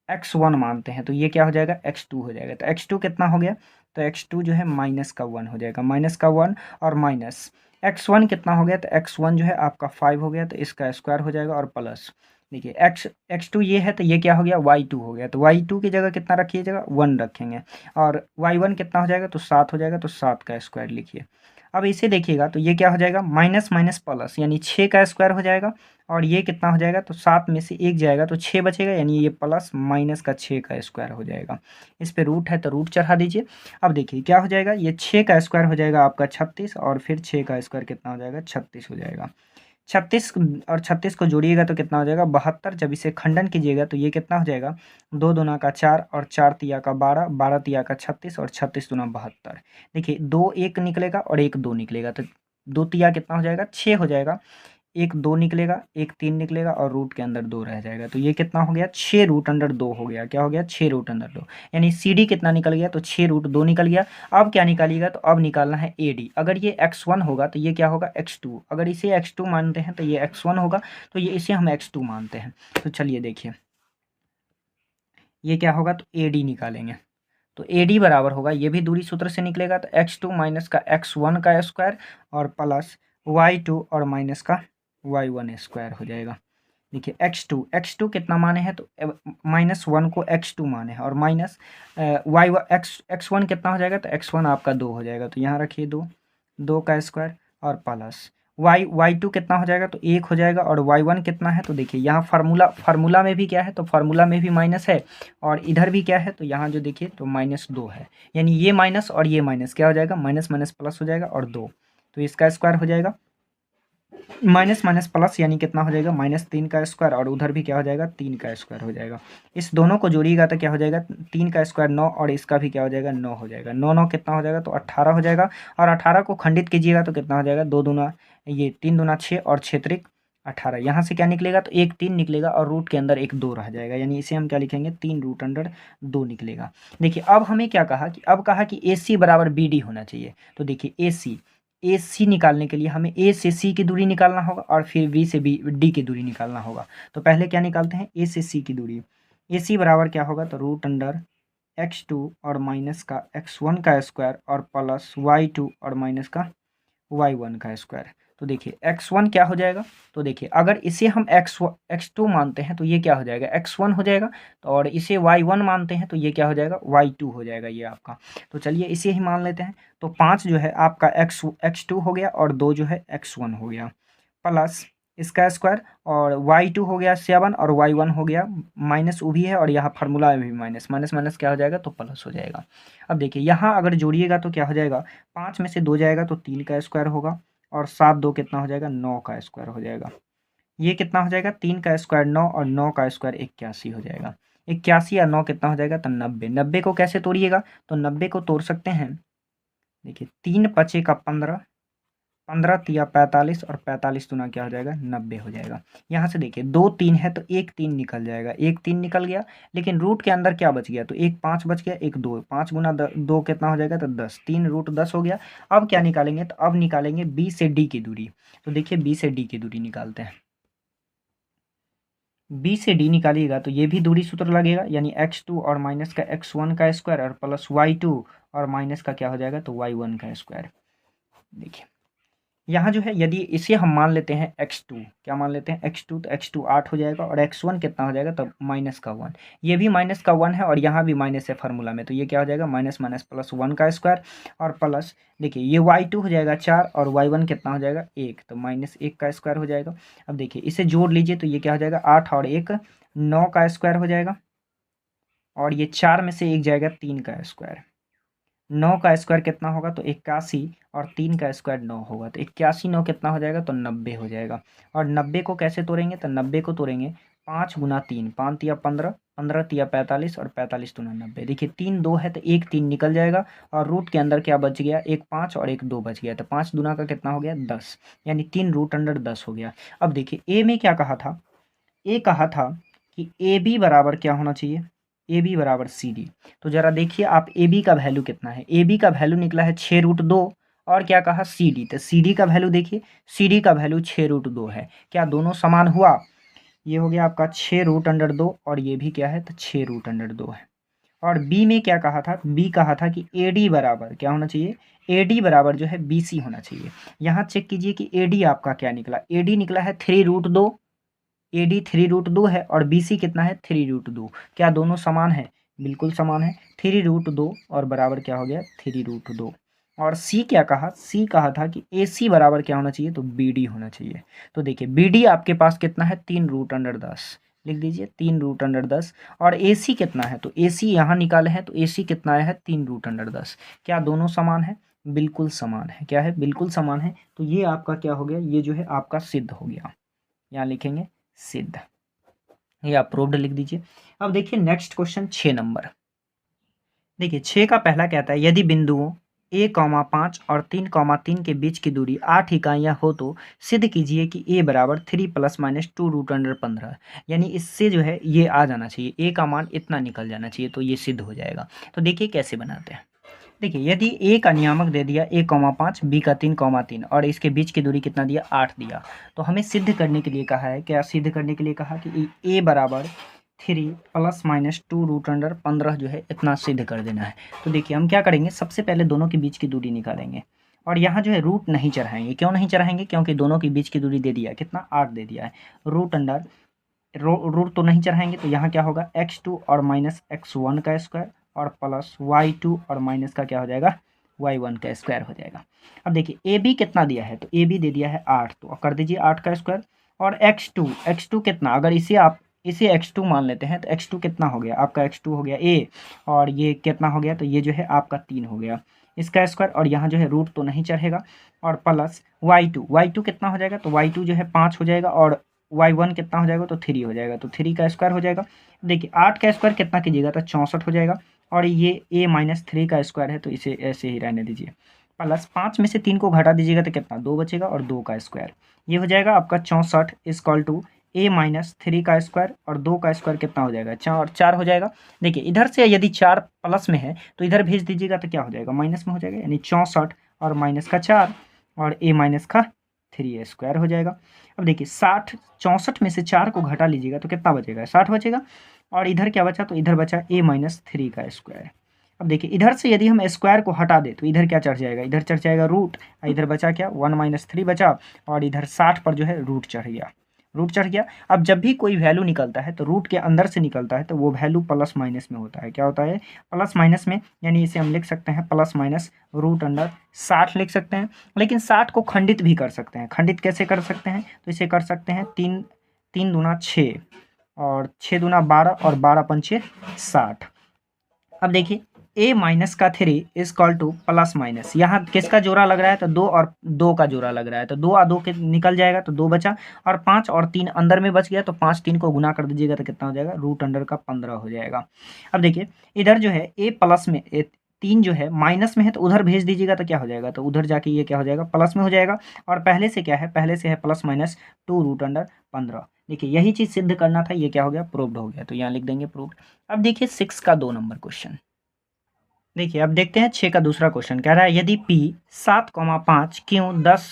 x1 मानते हैं तो ये क्या हो जाएगा x2 हो जाएगा, तो x2 कितना हो गया तो x2 जो है माइनस का 1 हो जाएगा, माइनस का 1 और माइनस x1 कितना हो गया तो x1 जो है आपका 5 हो गया, तो इसका स्क्वायर हो जाएगा, और प्लस देखिए x2 ये है तो ये क्या हो गया y2 हो गया, तो y2 की जगह कितना रखिएगा 1 रखेंगे, और y1 कितना हो जाएगा तो 7 हो जाएगा, तो 7 का स्क्वायर लिखिए। अब इसे देखिएगा तो ये क्या हो जाएगा माइनस माइनस प्लस, यानी 6 का स्क्वायर हो जाएगा, और ये कितना हो जाएगा तो 7 में से 1 जाएगा तो 6 बचेगा, यानी ये प्लस माइनस का 6 का स्क्वायर हो जाएगा। इस पे रूट है तो रूट चढ़ा दीजिए। अब देखिए क्या हो जाएगा, ये 6 का स्क्वायर हो जाएगा आपका 36, और फिर 6 का स्क्वायर कितना हो जाएगा 36 हो जाएगा। 36 और 36 को जोड़िएगा तो कितना हो जाएगा 72, जब इसे खंडन कीजिएगा तो ये कितना हो जाएगा 2 दूना का 4 और 4 तिया का 12, 12 तिया का 36 और 36 दूना 72। देखिए 2 1 निकलेगा और 1 2 निकलेगा, तो 2 तिया कितना हो जाएगा 6 हो जाएगा, 1 2 निकलेगा, 1 3 निकलेगा, और रूट के अंदर 2 रह जाएगा, तो ये कितना हो गया 6 रूट अंडर 2 हो गया, क्या हो गया 6 रूट अंडर 2, यानी CD कितना निकल गया तो 6 रूट 2 निकल गया। अब क्या निकालिएगा तो अब निकालना है AD, अगर ये x1 होगा तो ये क्या होगा x2, अगर इसे x2 मानते हैं तो ये x1 होगा, तो ये इसे हम x2 मानते हैं, तो चलिए देखिए ये क्या होगा तो AD निकालेंगे, तो AD बराबर होगा, ये भी दूरी सूत्र से निकलेगा, तो x2 माइनस का x1 का स्क्वायर और प्लस y2 और माइनस का y1 स्क्वायर हो जाएगा। देखिए x2 कितना माने हैं तो -1 को x2 माने हैं, और माइनस x1 कितना हो जाएगा तो x1 आपका 2 हो जाएगा, तो यहाँ रखिए 2 का स्क्वायर और प्लस y2 कितना हो जाएगा तो 1 हो जाएगा, और y1 कितना है तो देखिए यहाँ फार्मूला में भी क्या है तो फार्मूला में भी माइनस है, और इधर भी क्या है तो यहाँ जो देखिए तो -2 है, यानी ये माइनस और ये माइनस क्या हो जाएगा माइनस माइनस प्लस हो जाएगा, और 2 तो इसका स्क्वायर हो जाएगा, माइनस माइनस प्लस यानी कितना हो जाएगा -3 का स्क्वायर, और उधर भी क्या हो जाएगा 3 का स्क्वायर हो जाएगा। इस दोनों को जोड़िएगा तो क्या हो जाएगा 3 का स्क्वायर 9, और इसका भी क्या हो जाएगा 9 हो जाएगा, 9 9 कितना हो जाएगा तो 18 हो जाएगा, और 18 को खंडित कीजिएगा तो कितना हो जाएगा 2 दूना ये 3 दूना 6 और 6 त्रिक 18। यहाँ से क्या निकलेगा तो एक 3 निकलेगा और रूट के अंदर एक 2 रह जाएगा, यानी इसे हम क्या लिखेंगे 3 रूट अंडर 2 निकलेगा। देखिए अब हमें क्या कहा कि अब कहा कि ए सी बराबर बी डी होना चाहिए। तो देखिए ए सी निकालने के लिए हमें ए से सी की दूरी निकालना होगा और फिर बी से बी डी की दूरी निकालना होगा। तो पहले क्या निकालते हैं, ए से सी की दूरी। ए सी बराबर क्या होगा तो रूट अंडर x2 और माइनस का x1 का स्क्वायर और प्लस y2 और माइनस का y1 का स्क्वायर। तो देखिए x1 क्या हो जाएगा, तो देखिए अगर इसे हम x2 मानते हैं तो ये क्या हो जाएगा x1 हो जाएगा, तो और इसे y1 मानते हैं तो ये क्या हो जाएगा y2 हो जाएगा ये आपका। तो चलिए इसे ही मान लेते हैं। तो 5 जो है आपका x2 हो गया और 2 जो है x1 हो गया, प्लस इसका स्क्वायर और y2 हो गया 7 और y1 हो गया माइनस वो भी है और यहाँ फार्मूला में भी माइनस माइनस माइनस क्या हो जाएगा तो प्लस हो जाएगा। अब देखिए यहाँ अगर जोड़िएगा तो क्या हो जाएगा, 5 में से 2 जाएगा तो 3 का स्क्वायर होगा और 7 2 कितना हो जाएगा 9 का स्क्वायर हो जाएगा। ये कितना हो जाएगा 3 का स्क्वायर 9 और 9 का स्क्वायर 81 हो जाएगा। 81 या 9 कितना हो जाएगा तो 90। 90 को कैसे तोड़िएगा, तो 90 को तोड़ सकते हैं, देखिए 3 पचे का 15, 15 तिया 45 और 45 दूना क्या हो जाएगा 90 हो जाएगा। यहाँ से देखिए 2 3 है तो एक 3 निकल जाएगा, एक 3 निकल गया, लेकिन रूट के अंदर क्या बच गया तो एक 5 बच गया, एक 2, 5 गुना 2 कितना हो जाएगा तो 10, 3 रूट 10 हो गया। अब क्या निकालेंगे, तो अब निकालेंगे बी से डी की दूरी। तो देखिए बी से डी की दूरी निकालते हैं। बी से डी निकालिएगा तो ये भी दूरी सूत्र लगेगा, यानी x2 और माइनस का x1 का स्क्वायर और प्लस y2 और माइनस का क्या हो जाएगा तो y1 का स्क्वायर। देखिए यहाँ जो है यदि इसे हम मान लेते हैं x2, क्या मान लेते हैं x2, तो x2 8 हो जाएगा और x1 कितना हो जाएगा तो माइनस का 1। ये भी माइनस का 1 है और यहाँ भी माइनस है फार्मूला में, तो ये क्या हो जाएगा माइनस माइनस प्लस 1 का स्क्वायर और प्लस देखिए ये y2 हो जाएगा 4 और y1 कितना हो जाएगा 1, तो माइनस 1 का स्क्वायर हो जाएगा। अब देखिए इसे जोड़ लीजिए तो ये क्या हो जाएगा 8 और 1 9 का स्क्वायर हो जाएगा और ये 4 में से 1 जाएगा 3 का स्क्वायर। 9 का स्क्वायर कितना होगा तो 81 और 3 का स्क्वायर 9 होगा, तो 81 9 कितना हो जाएगा तो 90 हो जाएगा। और 90 को कैसे तोड़ेंगे, तो 90 को तोड़ेंगे 5 गुना 3, 5 तिया 15, 15 तिया 45 और 45 दूना 90। देखिए 3 2 है तो एक 3 निकल जाएगा और रूट के अंदर क्या बच गया, एक 5 और एक 2 बच गया, तो 5 दूना का कितना हो गया 10, यानी 3 रूट अंडर 10 हो गया। अब देखिए ए में क्या कहा था, ए कहा था कि ए बी बराबर क्या होना चाहिए, ए बी बराबर सी डी। तो जरा देखिए आप ए बी का वैल्यू कितना है, ए बी का वैल्यू निकला है 6 रूट 2 और क्या कहा सी डी, तो सी डी का वैल्यू देखिए, सी डी का वैल्यू 6 रूट 2 है। क्या दोनों समान हुआ, ये हो गया आपका 6 रूट अंडर 2 और ये भी क्या है तो 6 रूट अंडर 2 है। और बी में क्या कहा था, बी कहा था कि ए डी बराबर क्या होना चाहिए, ए डी बराबर जो है बी सी होना चाहिए। यहाँ चेक कीजिए कि ए डी आपका क्या निकला, ए डी निकला है 3 रूट 2, ए डी 3 रूट 2 है और बी सी कितना है 3 रूट 2। क्या दोनों समान है, बिल्कुल समान है, 3 रूट 2 और बराबर क्या हो गया 3 रूट 2। और सी क्या कहा, सी कहा था कि ए सी बराबर क्या होना चाहिए तो बी डी होना चाहिए। तो देखिए बी डी आपके पास कितना है 3 रूट अंडर 10, लिख दीजिए 3 रूट अंडर 10। और ए सी कितना है, तो ए सी यहाँ निकाले हैं तो ए सी कितना आया है 3 रूट अंडर 10। क्या दोनों समान है, बिल्कुल समान है, क्या है बिल्कुल समान है। तो ये आपका क्या हो गया, ये जो है आपका सिद्ध हो गया, यहाँ लिखेंगे सिद्ध, ये आप प्रूव्ड लिख दीजिए। अब देखिए नेक्स्ट क्वेश्चन 6 नंबर। देखिए 6 का पहला कहता है यदि बिंदुओं a, 5 और 3, 3 के बीच की दूरी 8 इकाइयाँ हो तो सिद्ध कीजिए कि a बराबर 3 प्लस माइनस 2 रूट अंडर 15, यानी इससे जो है ये आ जाना चाहिए, a का मान इतना निकल जाना चाहिए, तो ये सिद्ध हो जाएगा। तो देखिए कैसे बनाते हैं। देखिए यदि a का नियामक दे दिया a, 5, b का 3, 3 और इसके बीच की दूरी कितना दिया 8 दिया, तो हमें सिद्ध करने के लिए कहा है, क्या सिद्ध करने के लिए कहा कि a बराबर 3 प्लस माइनस 2 रूट अंडर 15 जो है इतना सिद्ध कर देना है। तो देखिए हम क्या करेंगे, सबसे पहले दोनों के बीच की दूरी निकालेंगे और यहाँ जो है रूट नहीं चढ़ाएंगे। क्यों नहीं चढ़ाएंगे, क्योंकि दोनों के बीच की दूरी दे दिया कितना 8 दे दिया है, रूट अंडर रूट तो नहीं चढ़ाएंगे, तो यहाँ क्या होगा x2 और माइनस x1 का स्क्वायर और प्लस y2 और माइनस का क्या हो जाएगा y1 का स्क्वायर हो जाएगा। अब देखिए ए बी कितना दिया है, तो ए बी दे दिया है 8, तो कर दीजिए 8 का स्क्वायर और x2 कितना, अगर इसे आप इसे x2 मान लेते हैं तो x2 कितना हो गया आपका, x2 हो गया a और ये कितना हो गया, तो ये जो है आपका 3 हो गया इसका स्क्वायर और यहाँ जो है रूट तो नहीं चढ़ेगा और प्लस y2 कितना हो जाएगा, तो y2 जो है 5 हो जाएगा और y1 कितना हो जाएगा तो 3 हो जाएगा, तो 3 का स्क्वायर हो जाएगा। देखिए 8 का स्क्वायर कितना कीजिएगा तो 64 हो जाएगा और ये a माइनस 3 का स्क्वायर है तो इसे ऐसे ही रहने दीजिए। प्लस 5 में से 3 को घटा दीजिएगा तो कितना 2 बचेगा और 2 का स्क्वायर, ये हो जाएगा आपका 64 इक्वल टू a माइनस 3 का स्क्वायर और 2 का स्क्वायर कितना हो जाएगा 4 हो जाएगा। देखिए इधर से यदि 4 प्लस में है तो इधर भेज दीजिएगा तो क्या हो जाएगा माइनस में हो जाएगा, यानी 64 और माइनस का 4 और a माइनस का 3 स्क्वायर हो जाएगा। अब देखिए 64 में से 4 को घटा लीजिएगा तो कितना बचेगा 60 बचेगा और इधर क्या बचा तो इधर बचा a माइनस 3 का स्क्वायर। अब देखिए इधर से यदि हम स्क्वायर को हटा दें तो इधर क्या चढ़ जाएगा, इधर चढ़ जाएगा रूट, इधर बचा क्या 1 माइनस 3 बचा और इधर 60 पर जो है रूट चढ़ गया, रूट चढ़ गया। अब जब भी कोई वैल्यू निकलता है तो रूट के अंदर से निकलता है तो वो वैल्यू प्लस माइनस में होता है, क्या होता है प्लस माइनस में, यानी इसे हम लिख सकते हैं प्लस माइनस रूट अंडर 60 लिख सकते हैं। लेकिन 60 को खंडित भी कर सकते हैं, खंडित कैसे कर सकते हैं तो इसे कर सकते हैं 3 दूना 6 और 6 दूना 12 और 12 पंचे 60। अब देखिए a माइनस का 3 is call two plus minus, यहाँ किसका जोड़ा लग रहा है तो 2 और 2 का जोड़ा लग रहा है तो 2 और 2 के निकल जाएगा तो 2 बचा और 5 और 3 अंदर में बच गया तो 5 3 को गुना कर दीजिएगा तो कितना हो जाएगा रूट अंडर का 15 हो जाएगा। अब देखिए इधर जो है a प्लस में 3 जो है माइनस में है तो उधर भेज दीजिएगा तो क्या हो जाएगा तो उधर जाके ये क्या हो जाएगा प्लस में हो जाएगा और पहले से क्या है पहले से है प्लस माइनस 2 रूट अंडर 15। देखिए यही चीज़ सिद्ध करना था, ये क्या हो गया प्रूव्ड हो गया, तो यहाँ लिख देंगे प्रूव्ड। अब देखिए 6 का 2 नंबर क्वेश्चन देखिए, अब देखते हैं 6 का दूसरा क्वेश्चन कह रहा है यदि p 7,5 q 10,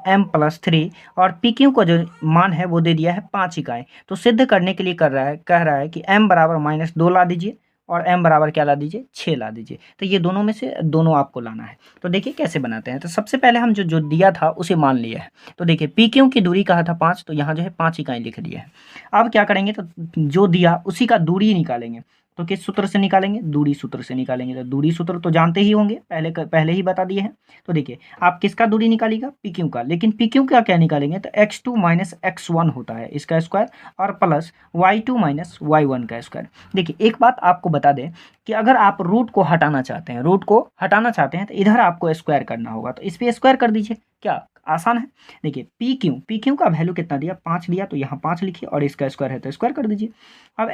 m प्लस 3 और पी क्यू का जो मान है वो दे दिया है 5 इकाई, तो सिद्ध करने के लिए कह रहा है कि m बराबर माइनस 2 ला दीजिए और m बराबर क्या ला दीजिए 6 ला दीजिए। तो ये दोनों में से दोनों आपको लाना है। तो देखिए कैसे बनाते हैं, तो सबसे पहले हम जो दिया था उसे मान लिया है। तो देखिए पी क्यू की दूरी कहा था 5, तो यहाँ जो है 5 इकाई लिख दिया है। अब क्या करेंगे तो जो दिया उसी का दूरी निकालेंगे, तो किस सूत्र से निकालेंगे दूरी सूत्र से निकालेंगे। तो दूरी सूत्र तो जानते ही होंगे, पहले ही बता दिए हैं। तो देखिए आप किसका दूरी निकालिएगा पी क्यू का, लेकिन पी क्यू का क्या निकालेंगे तो x2 माइनस x1 होता है इसका स्क्वायर और प्लस y2 माइनस y1 का स्क्वायर। देखिए एक बात आपको बता दें कि अगर आप रूट को हटाना चाहते हैं तो इधर आपको स्क्वायर करना होगा, तो इस पर स्क्वायर कर दीजिए, क्या आसान है। देखिए पी क्यू का वैल्यू कितना दिया 5 दिया, तो यहाँ 5 लिखिए और इसका स्क्वायर है तो स्क्वायर कर दीजिए। अब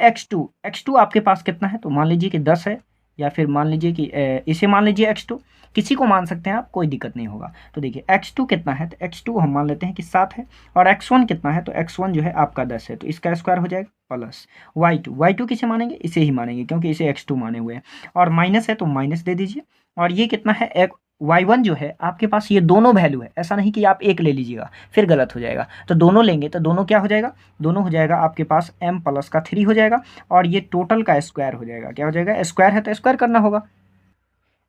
x2 आपके पास कितना है तो मान लीजिए कि 10 है, या फिर मान लीजिए कि इसे मान लीजिए x2, किसी को मान सकते हैं आप, कोई दिक्कत नहीं होगा। तो देखिए x2 कितना है तो x2 हम मान लेते हैं कि 7 है और x1 कितना है तो x1 जो है आपका 10 है, तो इसका स्क्वायर हो जाएगा प्लस y2 किसे मानेंगे इसे ही मानेंगे क्योंकि इसे x2 माने हुए हैं और माइनस है तो माइनस दे दीजिए। और ये कितना है y1 जो है आपके पास ये दोनों वैल्यू है, ऐसा नहीं कि आप एक ले लीजिएगा फिर गलत हो जाएगा, तो दोनों लेंगे तो दोनों क्या हो जाएगा, दोनों हो जाएगा आपके पास m प्लस का 3 हो जाएगा और ये टोटल का स्क्वायर हो जाएगा, क्या हो जाएगा स्क्वायर है तो स्क्वायर करना होगा।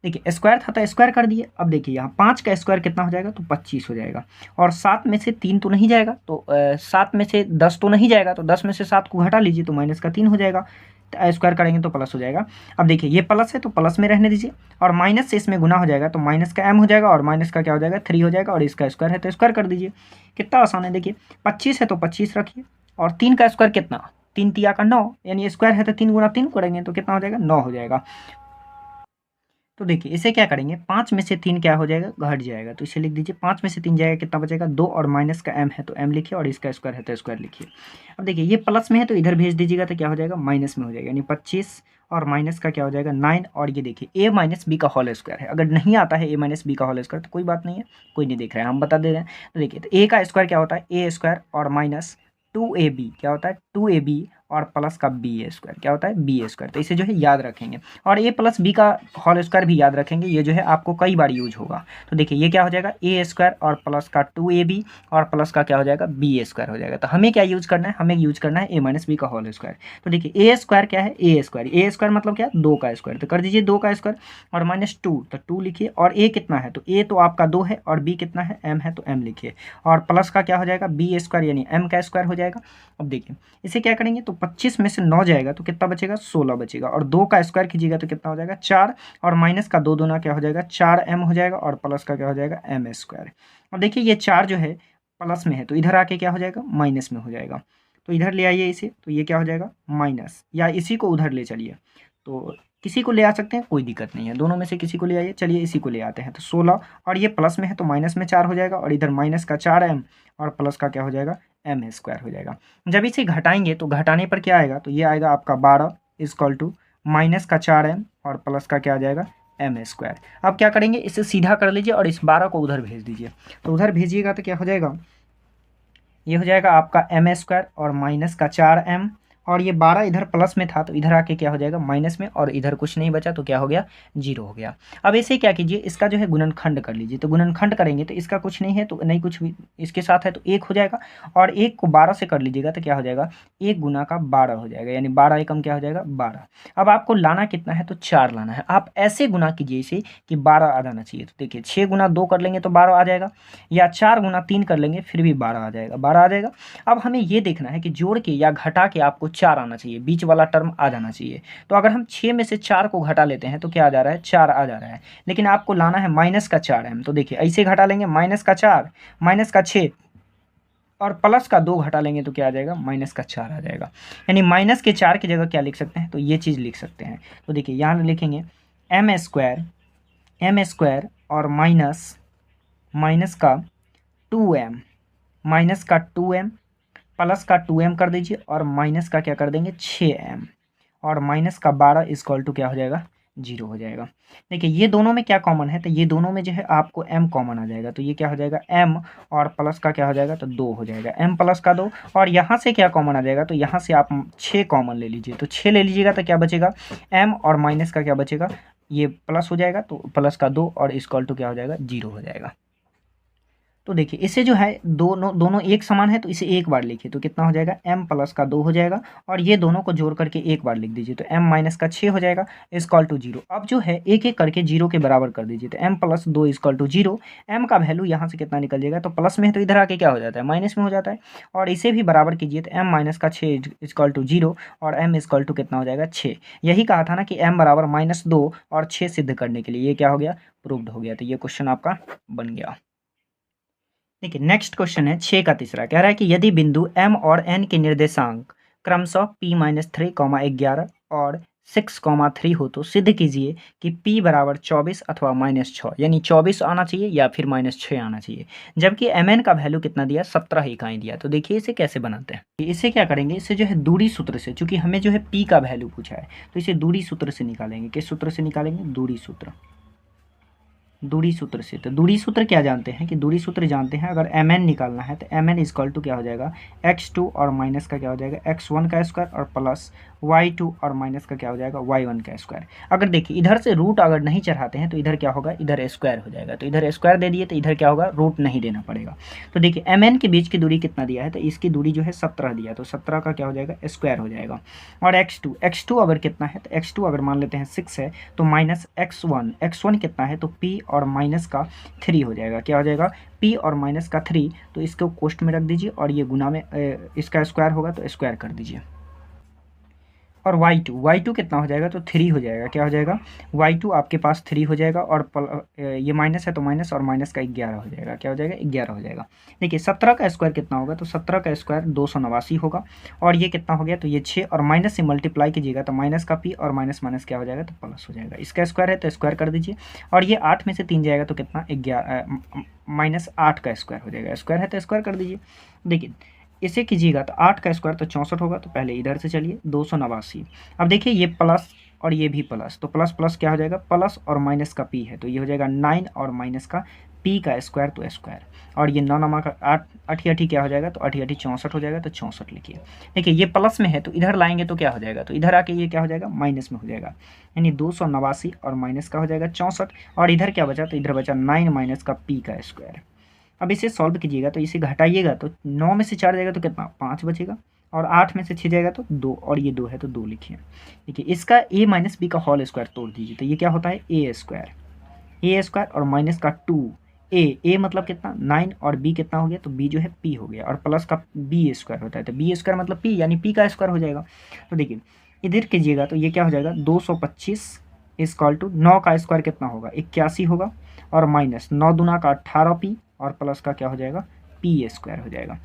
देखिए स्क्वायर था तो स्क्वायर कर दिए। अब देखिए यहाँ 5 का स्क्वायर कितना हो जाएगा तो 25 हो जाएगा और 7 में से 3 तो नहीं जाएगा, तो 7 में से 10 तो नहीं जाएगा, तो 10 में से 7 को घटा लीजिए तो माइनस का 3 हो जाएगा, स्क्वायर करेंगे तो प्लस हो जाएगा। अब देखिए ये प्लस है तो प्लस में रहने दीजिए और माइनस से इसमें गुना हो जाएगा तो माइनस का m हो जाएगा और माइनस का क्या हो जाएगा 3 हो जाएगा और इसका स्क्वायर है तो स्क्वायर कर दीजिए। कितना आसान है, देखिए 25 है तो 25 रखिए और 3 का स्क्वायर कितना 3 तिया का 9, यानी स्क्वायर है तो 3 गुना 3 करेंगे तो कितना हो जाएगा 9 हो जाएगा। तो देखिए इसे क्या करेंगे 5 में से 3 क्या हो जाएगा घट जाएगा, तो इसे लिख दीजिए 5 में से 3 जाएगा कितना बचेगा 2 और माइनस का m है तो m लिखिए और इसका स्क्वायर है तो स्क्वायर लिखिए। अब देखिए ये प्लस में है तो इधर भेज दीजिएगा तो क्या हो जाएगा माइनस में हो जाएगा, यानी 25 और माइनस का क्या हो जाएगा 9 और ये देखिए a माइनस बी का होल स्क्वायर है। अगर नहीं आता है a माइनस बी का होल स्क्वायर तो कोई बात नहीं है, कोई नहीं देख रहा है हम बता दे रहे हैं। तो देखिए तो a का स्क्वायर क्या होता है a स्क्वायर और माइनस 2ab क्या होता है 2ab और प्लस का बी स्क्वायर क्या होता है बी स्क्वायर। तो इसे जो है याद रखेंगे और ए प्लस बी का होल स्क्वायर भी याद रखेंगे, ये जो है आपको कई बार यूज होगा। तो देखिए ये क्या हो जाएगा ए स्क्वायर और प्लस का 2ab और प्लस का क्या हो जाएगा बी स्क्वायर हो जाएगा। तो हमें क्या यूज करना है, हमें यूज करना है ए माइनस बी का होल स्क्वायर। तो देखिए ए स्क्वायर क्या है ए स्क्वायर मतलब क्या 2 का स्क्वायर, तो कर दीजिए 2 का स्क्वायर और माइनस 2 तो 2 लिखिए और ए कितना है तो ए तो आपका 2 है और बी कितना है m है तो m लिखिए और प्लस का क्या हो जाएगा बी स्क्वायर यानी m का स्क्वायर हो जाएगा। अब देखिए इसे क्या करेंगे तो 25 में से 9 जाएगा तो कितना बचेगा 16 बचेगा और 2 का स्क्वायर कीजिएगा तो कितना हो जाएगा 4 और माइनस का 2 दूना क्या हो जाएगा 4m हो जाएगा और प्लस का क्या हो जाएगा m स्क्वायर। अब देखिए ये 4 जो है प्लस में है तो इधर आके क्या हो जाएगा माइनस में हो जाएगा, तो इधर ले आइए इसे तो ये क्या हो जाएगा माइनस, या इसी को उधर ले चलिए तो किसी को ले आ सकते हैं कोई दिक्कत नहीं है, दोनों में से किसी को ले आइए। चलिए इसी को ले आते हैं तो 16 और ये प्लस में है तो माइनस में 4 हो जाएगा और इधर माइनस का 4m और प्लस का क्या हो जाएगा m स्क्वायर हो जाएगा। जब इसे घटाएंगे तो घटाने पर क्या आएगा तो ये आएगा आपका 12 इक्वल टू माइनस का 4m और प्लस का क्या आ जाएगा एम स्क्वायर। अब क्या करेंगे, इसे सीधा कर लीजिए और इस 12 को उधर भेज दीजिए। तो उधर भेजिएगा तो क्या हो जाएगा, ये हो जाएगा आपका एम स्क्वायर और माइनस का 4m, और ये 12 इधर प्लस में था तो इधर आके क्या हो जाएगा माइनस में, और इधर कुछ नहीं बचा तो क्या हो गया, 0 हो गया। अब इसे क्या कीजिए, इसका जो है गुणनखंड कर लीजिए। तो गुणनखंड करेंगे तो इसका कुछ नहीं है तो नहीं कुछ भी इसके साथ है तो 1 हो जाएगा, और 1 को 12 से कर लीजिएगा तो क्या हो जाएगा, 1 गुना का 12 हो जाएगा, यानी 12 एकम क्या हो जाएगा, 12। अब आपको लाना कितना है तो 4 लाना है। आप ऐसे गुना कीजिए इसे कि 12 आ जाना चाहिए। तो देखिए 6 गुना 2 कर लेंगे तो 12 आ जाएगा, या 4 गुना 3 कर लेंगे फिर भी 12 आ जाएगा, 12 आ जाएगा। अब हमें ये देखना है कि जोड़ के या घटा के आपको 4 आना चाहिए, बीच वाला टर्म आ जाना चाहिए। तो अगर हम 6 में से 4 को घटा लेते हैं तो क्या आ जा रहा है, 4 आ जा रहा है। लेकिन आपको लाना है माइनस का 4m। तो देखिए ऐसे घटा लेंगे, माइनस का 4, माइनस का 6 और प्लस का 2 घटा लेंगे तो क्या आ जाएगा, माइनस का 4 आ जाएगा। यानी माइनस के 4 की जगह क्या लिख सकते हैं, तो ये चीज़ लिख सकते हैं। तो देखिए यहाँ लिखेंगे एम स्क्वायर और माइनस का 2m, माइनस का 2m प्लस का 2m कर दीजिए, और माइनस का क्या कर देंगे 6m, और माइनस का 12 इक्वल टू क्या हो जाएगा, 0 हो जाएगा। देखिए ये दोनों में क्या कॉमन है, तो ये दोनों में जो है आपको m कॉमन आ जाएगा। तो ये क्या हो जाएगा m, और प्लस का क्या हो जाएगा, तो 2 हो जाएगा, m प्लस का 2। और यहाँ से क्या कॉमन आ जाएगा, तो यहाँ से आप 6 कॉमन ले लीजिए। तो 6 ले लीजिएगा तो क्या बचेगा, m और माइनस का क्या बचेगा, ये प्लस हो जाएगा, तो प्लस का 2 और इक्वल टू क्या हो जाएगा, 0 हो जाएगा। तो देखिए इसे जो है दोनों एक समान है तो इसे एक बार लिखिए तो कितना हो जाएगा, m प्लस का 2 हो जाएगा, और ये दोनों को जोड़ करके एक बार लिख दीजिए तो m माइनस का 6 हो जाएगा इक्वल टू 0। अब जो है एक एक करके 0 के बराबर कर दीजिए तो m plus 2 equal to 0। m का वैल्यू यहाँ से कितना निकल जाएगा, तो प्लस में है तो इधर आके क्या हो जाता है, माइनस में हो जाता है। और इसे भी बराबर कीजिए तो m माइनस का 6 इक्वल टू 0, और m इक्वल टू कितना हो जाएगा, 6। यही कहा था ना कि m बराबर -2 और 6 सिद्ध करने के लिए ये क्या हो गया, प्रूव्ड हो गया। तो ये क्वेश्चन आपका बन गया। देखिए नेक्स्ट क्वेश्चन है 6 का तीसरा, कह रहा है कि यदि बिंदु m और n के निर्देशांक क्रमशः p-3, 11 और 6, 3 हो तो सिद्ध कीजिए कि p बराबर 24 अथवा -6, यानी 24 आना चाहिए या फिर -6 आना चाहिए, जबकि mn का वैल्यू कितना दिया, 17 इकाई दिया। तो देखिए इसे कैसे बनाते हैं। इसे क्या करेंगे, इसे जो है दूरी सूत्र से, चूंकि हमें जो है p का वैल्यू पूछा है तो इसे दूरी सूत्र से निकालेंगे। किस सूत्र से निकालेंगे, दूरी सूत्र से। तो दूरी सूत्र क्या जानते हैं कि दूरी सूत्र जानते हैं, अगर mn निकालना है तो mn इक्वल टू क्या हो जाएगा, x2 और माइनस का क्या हो जाएगा, x1 का स्क्वायर, और प्लस y2 और माइनस का क्या हो जाएगा, y1 का स्क्वायर। अगर देखिए इधर से रूट अगर नहीं चढ़ाते हैं तो इधर क्या होगा, इधर स्क्वायर हो जाएगा। तो इधर स्क्वायर दे दिए तो इधर क्या होगा, रूट नहीं देना पड़ेगा। तो देखिए mn के बीच की दूरी कितना दिया है, तो इसकी दूरी जो है 17 दिया, तो 17 का क्या हो जाएगा, स्क्वायर हो जाएगा। और x2 अगर कितना है, तो x2 अगर मान लेते हैं 6 है तो माइनस x1 कितना है, तो p और माइनस का 3 हो जाएगा। क्या हो जाएगा, p और माइनस का 3, तो इसको कोष्ठ में रख दीजिए, और ये गुना में इसका स्क्वायर होगा तो स्क्वायर कर दीजिए। और y2 कितना हो जाएगा, तो 3 हो जाएगा। क्या हो जाएगा, y2 आपके पास 3 हो जाएगा, और ये माइनस है तो माइनस, और माइनस का 11 हो जाएगा। क्या हो जाएगा, 11 हो जाएगा। देखिए 17 का स्क्वायर कितना होगा, तो 17 का स्क्वायर 289 होगा, और ये कितना हो गया, तो ये 6, और माइनस से मल्टीप्लाई कीजिएगा तो माइनस का p और माइनस माइनस क्या हो जाएगा, तो प्लस हो जाएगा। इसका स्क्वायर है तो स्क्वायर कर दीजिए, और ये 8 में से 3 जाएगा तो कितना, -8 का स्क्वायर हो जाएगा। स्क्वायर है तो स्क्वायर कर दीजिए। देखिए इसे कीजिएगा तो 8 का स्क्वायर तो 64 होगा, तो पहले इधर से चलिए 289। अब देखिए ये प्लस और ये भी प्लस, तो प्लस प्लस क्या हो जाएगा, प्लस और माइनस का p है तो ये हो जाएगा 9, और माइनस का p का स्क्वायर तो स्क्वायर, और ये 9 नमा का 8, 8 क्या हो जाएगा, तो 8 64 हो जाएगा, तो 64 लिखिए। देखिए ये प्लस में है तो इधर लाएंगे तो क्या हो जाएगा, तो इधर आके ये क्या हो जाएगा, माइनस में हो जाएगा, यानी 289 और माइनस का हो जाएगा 64, और इधर क्या बचा, तो इधर बचा 9 माइनस का p का स्क्वायर। अब इसे सॉल्व कीजिएगा तो इसे घटाइएगा तो 9 में से 4 जाएगा तो कितना, 5 बचेगा, और 8 में से 6 जाएगा तो 2, और ये 2 है तो 2 लिखिए। देखिए इसका a माइनस बी का होल स्क्वायर तोड़ दीजिए तो ये क्या होता है, a स्क्वायर और माइनस का 2a मतलब कितना, 9, और b कितना हो गया, तो b जो है p हो गया, और प्लस का b स्क्वायर होता है तो b स्क्वायर मतलब p, यानी p का स्क्वायर हो जाएगा। तो देखिए इधर कीजिएगा तो ये क्या हो जाएगा, 225 इक्वल टू 9 का स्क्वायर कितना होगा, 81 होगा, और माइनस 9 दूना का 18p, और प्लस का क्या हो जाएगा, p स्क्वायर हो जाएगा।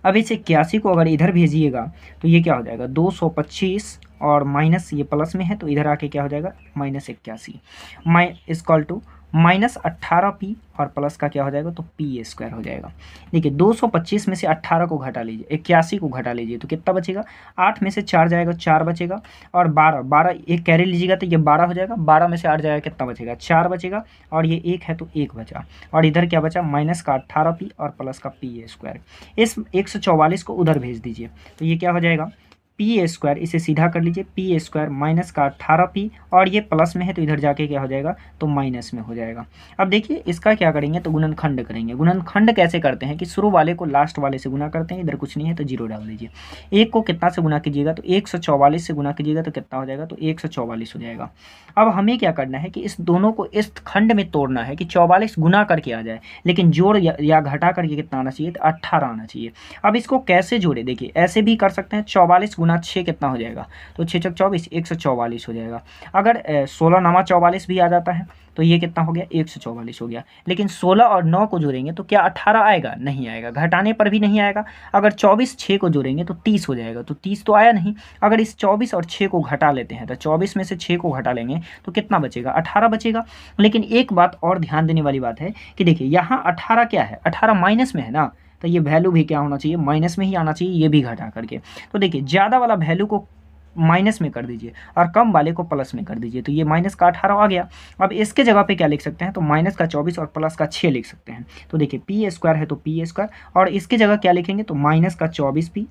अब इस 81 को अगर इधर भेजिएगा तो ये क्या हो जाएगा, 225, और माइनस ये प्लस में है तो इधर आके क्या हो जाएगा, -81 इक्वल टू -18p और प्लस का क्या हो जाएगा, तो p स्क्वायर हो जाएगा। देखिए 225 में से 18 को घटा लीजिए, 81 को घटा लीजिए तो कितना बचेगा, 8 में से 4 जाएगा 4 बचेगा, और 12 एक कैरी लीजिएगा तो ये 12 हो जाएगा, 12 में से 8 जाएगा कितना बचेगा, 4 बचेगा, और ये 1 है तो 1 बचा, और इधर क्या बचा, माइनस का 18p और प्लस का p स्क्वायर। इस 144 को उधर भेज दीजिए तो ये क्या हो जाएगा, पी स्क्वायर, इसे सीधा कर लीजिए, पी स्क्वायर माइनस का 18p, और ये प्लस में है तो इधर जाके क्या हो जाएगा, तो माइनस में हो जाएगा। अब देखिए इसका क्या करेंगे, तो गुणनखंड करेंगे। गुणनखंड कैसे करते हैं कि शुरू वाले को लास्ट वाले से गुना करते हैं, इधर कुछ नहीं है तो जीरो डाल दीजिए। एक को कितना से गुना कीजिएगा, तो 144 से गुना कीजिएगा तो कितना हो जाएगा, तो 144 हो जाएगा। अब हमें क्या करना है कि इस दोनों को इस खंड में तोड़ना है कि 44 गुना करके आ जाए, लेकिन जोड़ या घटा करके कितना आना चाहिए, तो 18 आना चाहिए। अब इसको कैसे जोड़े, देखिए ऐसे भी कर सकते हैं, 44 गुना 6 कितना हो जाएगा, तो 6 छक 24, 144 हो जाएगा। अगर 16 नामा 44 भी आ जाता है तो ये कितना हो गया, 144 हो गया। लेकिन 16 और 9 को जोड़ेंगे तो क्या 18 आएगा, नहीं आएगा, घटाने पर भी नहीं आएगा। अगर 24 6 को जोड़ेंगे तो 30 हो जाएगा, तो 30 तो आया नहीं। अगर इस 24 और 6 को घटा लेते हैं तो 24 में से 6 को घटा लेंगे तो कितना बचेगा, 18 बचेगा। लेकिन एक बात और ध्यान देने वाली बात है कि देखिए यहाँ 18 क्या है, 18 माइनस में है ना, तो ये वैल्यू भी क्या होना चाहिए, माइनस में ही आना चाहिए, ये भी घटा करके। तो देखिए ज़्यादा वाला वैल्यू को माइनस में कर दीजिए और कम वाले को प्लस में कर दीजिए, तो ये माइनस का 18 आ गया। अब इसके जगह पे क्या लिख सकते हैं, तो माइनस का 24 और प्लस का 6 लिख सकते हैं। तो देखिए पी स्क्वायर है तो पी स्क्वायर, और इसके जगह क्या लिखेंगे, तो माइनस का 24p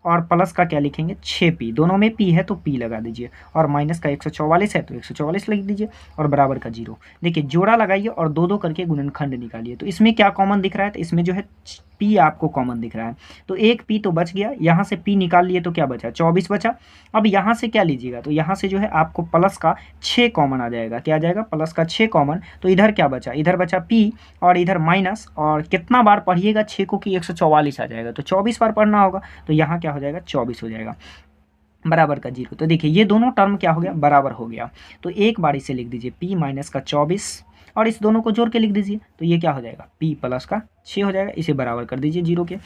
और प्लस का क्या लिखेंगे, 6p। दोनों में p है तो p लगा दीजिए, और माइनस का 144 है तो 144 लिख दीजिए, और बराबर का 0। देखिए जोड़ा लगाइए और दो दो करके गुणनखंड निकालिए। तो इसमें क्या कॉमन दिख रहा है, तो इसमें जो है p आपको कॉमन दिख रहा है, तो एक p तो बच गया। यहाँ से p निकाल लिए तो क्या बचा, 24 बचा। अब यहाँ से क्या लीजिएगा, तो यहाँ से जो है आपको प्लस का 6 कॉमन आ जाएगा, क्या आ जाएगा, प्लस का 6 कॉमन। तो इधर क्या बचा, इधर बचा p और इधर माइनस, और कितना बार पढ़िएगा 6 को कि 144 आ जाएगा, तो 24 बार पढ़ना होगा, तो यहाँ क्या हो जाएगा, 24 हो जाएगा, बराबर का 0। तो देखिए ये दोनों टर्म क्या हो गया, बराबर हो गया। तो एक बार इसे लिख दीजिए p माइनस का 24, और इस दोनों को जोड़ के लिख दीजिए, तो ये क्या हो जाएगा, p प्लस का 6 हो जाएगा। इसे बराबर कर दीजिए 0 के।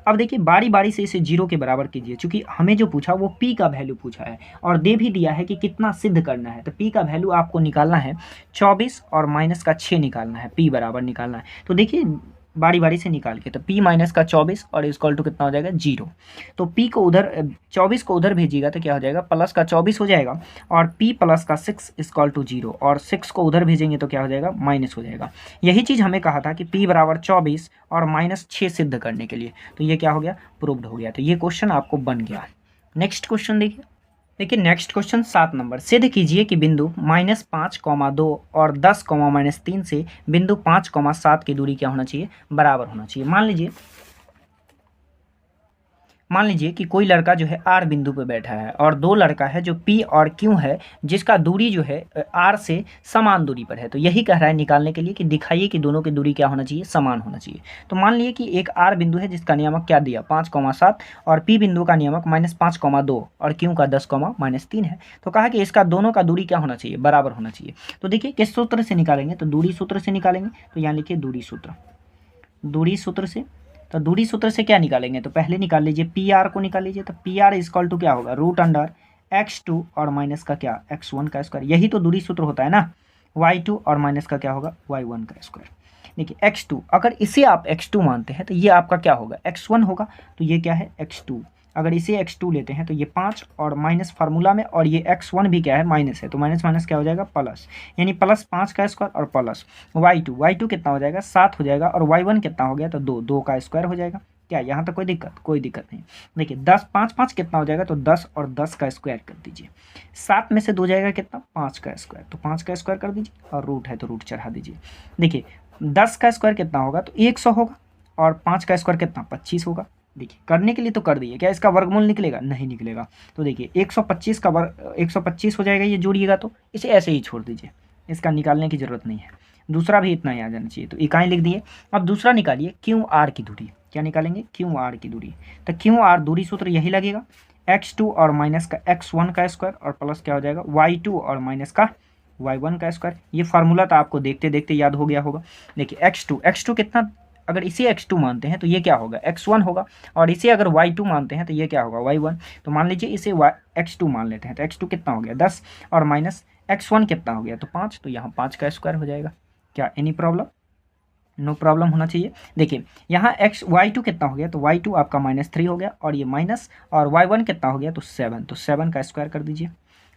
अब देखिए बारी बारी से इसे 0 के बराबर कीजिए, क्योंकि हमें जो पूछा वो p का वैल्यू पूछा है और दे भी दिया है कि कितना सिद्ध करना है। तो p का वैल्यू आपको निकालना है 24 और माइनस का 6 निकालना है, p बराबर निकालना है। तो देखिए बारी बारी से निकाल के, तो p माइनस का 24 और इक्वल टू कितना हो जाएगा, 0। तो p को उधर 24 को उधर भेजिएगा तो क्या हो जाएगा, प्लस का 24 हो जाएगा, और p प्लस का 6 इक्वल टू 0, और 6 को उधर भेजेंगे तो क्या हो जाएगा, माइनस हो जाएगा। यही चीज़ हमें कहा था कि p बराबर 24 और माइनस 6 सिद्ध करने के लिए, तो ये क्या हो गया, प्रूव्ड हो गया। तो ये क्वेश्चन आपको बन गया। Next question next question 7 number, सिद्ध कीजिए कि बिंदु -5,2 और 10,-3 से बिंदु 5,7 की दूरी क्या होना चाहिए, बराबर होना चाहिए। मान लीजिए कि कोई लड़का जो है R बिंदु पे बैठा है और दो लड़का है जो P और Q है, जिसका दूरी जो है R से समान दूरी पर है। तो यही कह रहा है निकालने के लिए कि दिखाइए कि दोनों की दूरी क्या होना चाहिए, समान होना चाहिए। तो मान लीजिए कि एक R बिंदु है जिसका नियामक क्या दिया, 5,7, और P बिंदु का नियामक -5,2 और Q का 10,-3 है। तो कहा कि इसका दोनों का दूरी क्या होना चाहिए, बराबर होना चाहिए। तो देखिए किस सूत्र से निकालेंगे, तो दूरी सूत्र से निकालेंगे। तो यहाँ लिखिए दूरी सूत्र से। तो दूरी सूत्र से क्या निकालेंगे, तो पहले निकाल लीजिए पी आर को निकाल लीजिए। तो पी आर इक्वल टू क्या होगा, √x2 और माइनस का क्या, x1 का स्क्वायर। यही तो दूरी सूत्र होता है ना, y2 और माइनस का क्या होगा, y1 का स्क्वायर। देखिए x2, अगर इसे आप x2 मानते हैं तो ये आपका क्या होगा, x1 होगा। तो ये क्या है, x2। अगर इसे x2 लेते हैं तो ये 5 और माइनस फार्मूला में, और ये x1 भी क्या है, माइनस है, तो माइनस माइनस क्या हो जाएगा, प्लस, यानी प्लस 5 का स्क्वायर और प्लस y2 कितना हो जाएगा, 7 हो जाएगा, और y1 कितना हो गया, तो 2 का स्क्वायर हो जाएगा। क्या यहाँ तक कोई दिक्कत नहीं। देखिए 10 5 5 कितना हो जाएगा, तो 10 और 10 का स्क्वायर कर दीजिए। 7 में से 2 जाएगा कितना, 5 का स्क्वायर, तो 5 का स्क्वायर कर दीजिए, और रूट है तो रूट चढ़ा दीजिए। देखिए 10 का स्क्वायर कितना होगा, तो 100 होगा, और 5 का स्क्वायर कितना, 25 होगा। देखिए करने के लिए तो कर दिए, क्या इसका वर्गमूल निकलेगा, नहीं निकलेगा। तो देखिए 125 का 125 हो जाएगा, ये जोड़िएगा तो इसे ऐसे ही छोड़ दीजिए, इसका निकालने की ज़रूरत नहीं है। दूसरा भी इतना ही आ जाना चाहिए, तो इकाई लिख दिए। अब दूसरा निकालिए क्यू आर की दूरी। क्या निकालेंगे, क्यू आर की दूरी। तो क्यू आर दूरी सूत्र यही लगेगा, x2 और माइनस का x1 का स्क्वायर, और प्लस क्या हो जाएगा, y2 और माइनस का y1 का स्क्वायर। ये फार्मूला तो आपको देखते देखते याद हो गया होगा। देखिए x2 कितना, अगर इसे x2 मानते हैं तो ये क्या होगा, x1 होगा, और इसे अगर y2 मानते हैं तो ये क्या होगा, y1। तो मान लीजिए इसे x2 मान लेते हैं, तो x2 कितना हो गया, 10 और माइनस x1 कितना हो गया, तो 5, तो यहाँ 5 का स्क्वायर हो जाएगा। क्या एनी प्रॉब्लम? नो प्रॉब्लम होना चाहिए। देखिए यहाँ y2 कितना हो गया, तो y2 आपका -3 हो गया, और ये माइनस, और y1 कितना हो गया, तो 7, तो 7 का स्क्वायर कर दीजिए।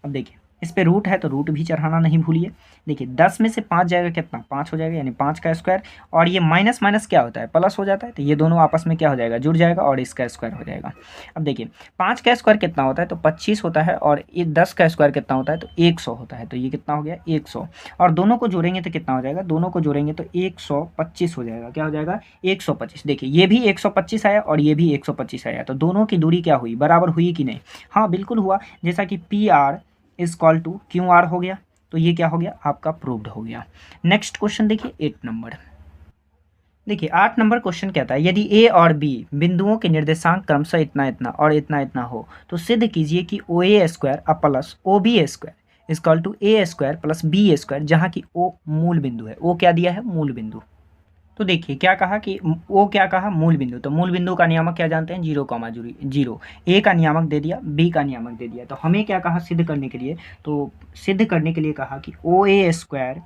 अब देखिए इस पे रूट है तो रूट भी चढ़ाना नहीं भूलिए। देखिए 10 में से 5 जाएगा कितना, 5 हो जाएगा, यानी 5 का स्क्वायर, और ये माइनस माइनस क्या होता है, प्लस हो जाता है, तो ये दोनों आपस में क्या हो जाएगा, जुड़ जाएगा, और इसका स्क्वायर हो जाएगा। अब देखिए 5 का स्क्वायर कितना होता है, तो 25 होता है, और ये 10 का स्क्वायर कितना होता है, तो 100 होता है, तो ये कितना हो गया 100, और दोनों को जोड़ेंगे तो कितना हो जाएगा, दोनों को जोड़ेंगे तो 125 हो जाएगा। क्या हो जाएगा 125। देखिए ये भी 125 आया और ये भी 125 आया, तो दोनों की दूरी क्या हुई, बराबर हुई कि नहीं? हाँ बिल्कुल हुआ, जैसा कि PR इजक्वल टू QR हो गया, तो ये क्या हो गया आपका प्रूव्ड हो गया। नेक्स्ट क्वेश्चन देखिए 8 नंबर। देखिए 8 नंबर क्वेश्चन कहता है यदि A और B बिंदुओं के निर्देशांक क्रमशः इतना इतना और इतना इतना हो तो सिद्ध कीजिए कि OA square plus OB square is equal to A square plus B square, जहाँ की O मूल बिंदु है। O क्या दिया है, मूल बिंदु। तो देखिए क्या कहा कि वो क्या कहा, मूल बिंदु, तो मूल बिंदु का नियामक क्या जानते हैं, 0, ए का नियामक दे दिया, बी का नियामक दे दिया, तो हमें क्या कहा सिद्ध करने के लिए, तो सिद्ध करने के लिए कहा कि OA square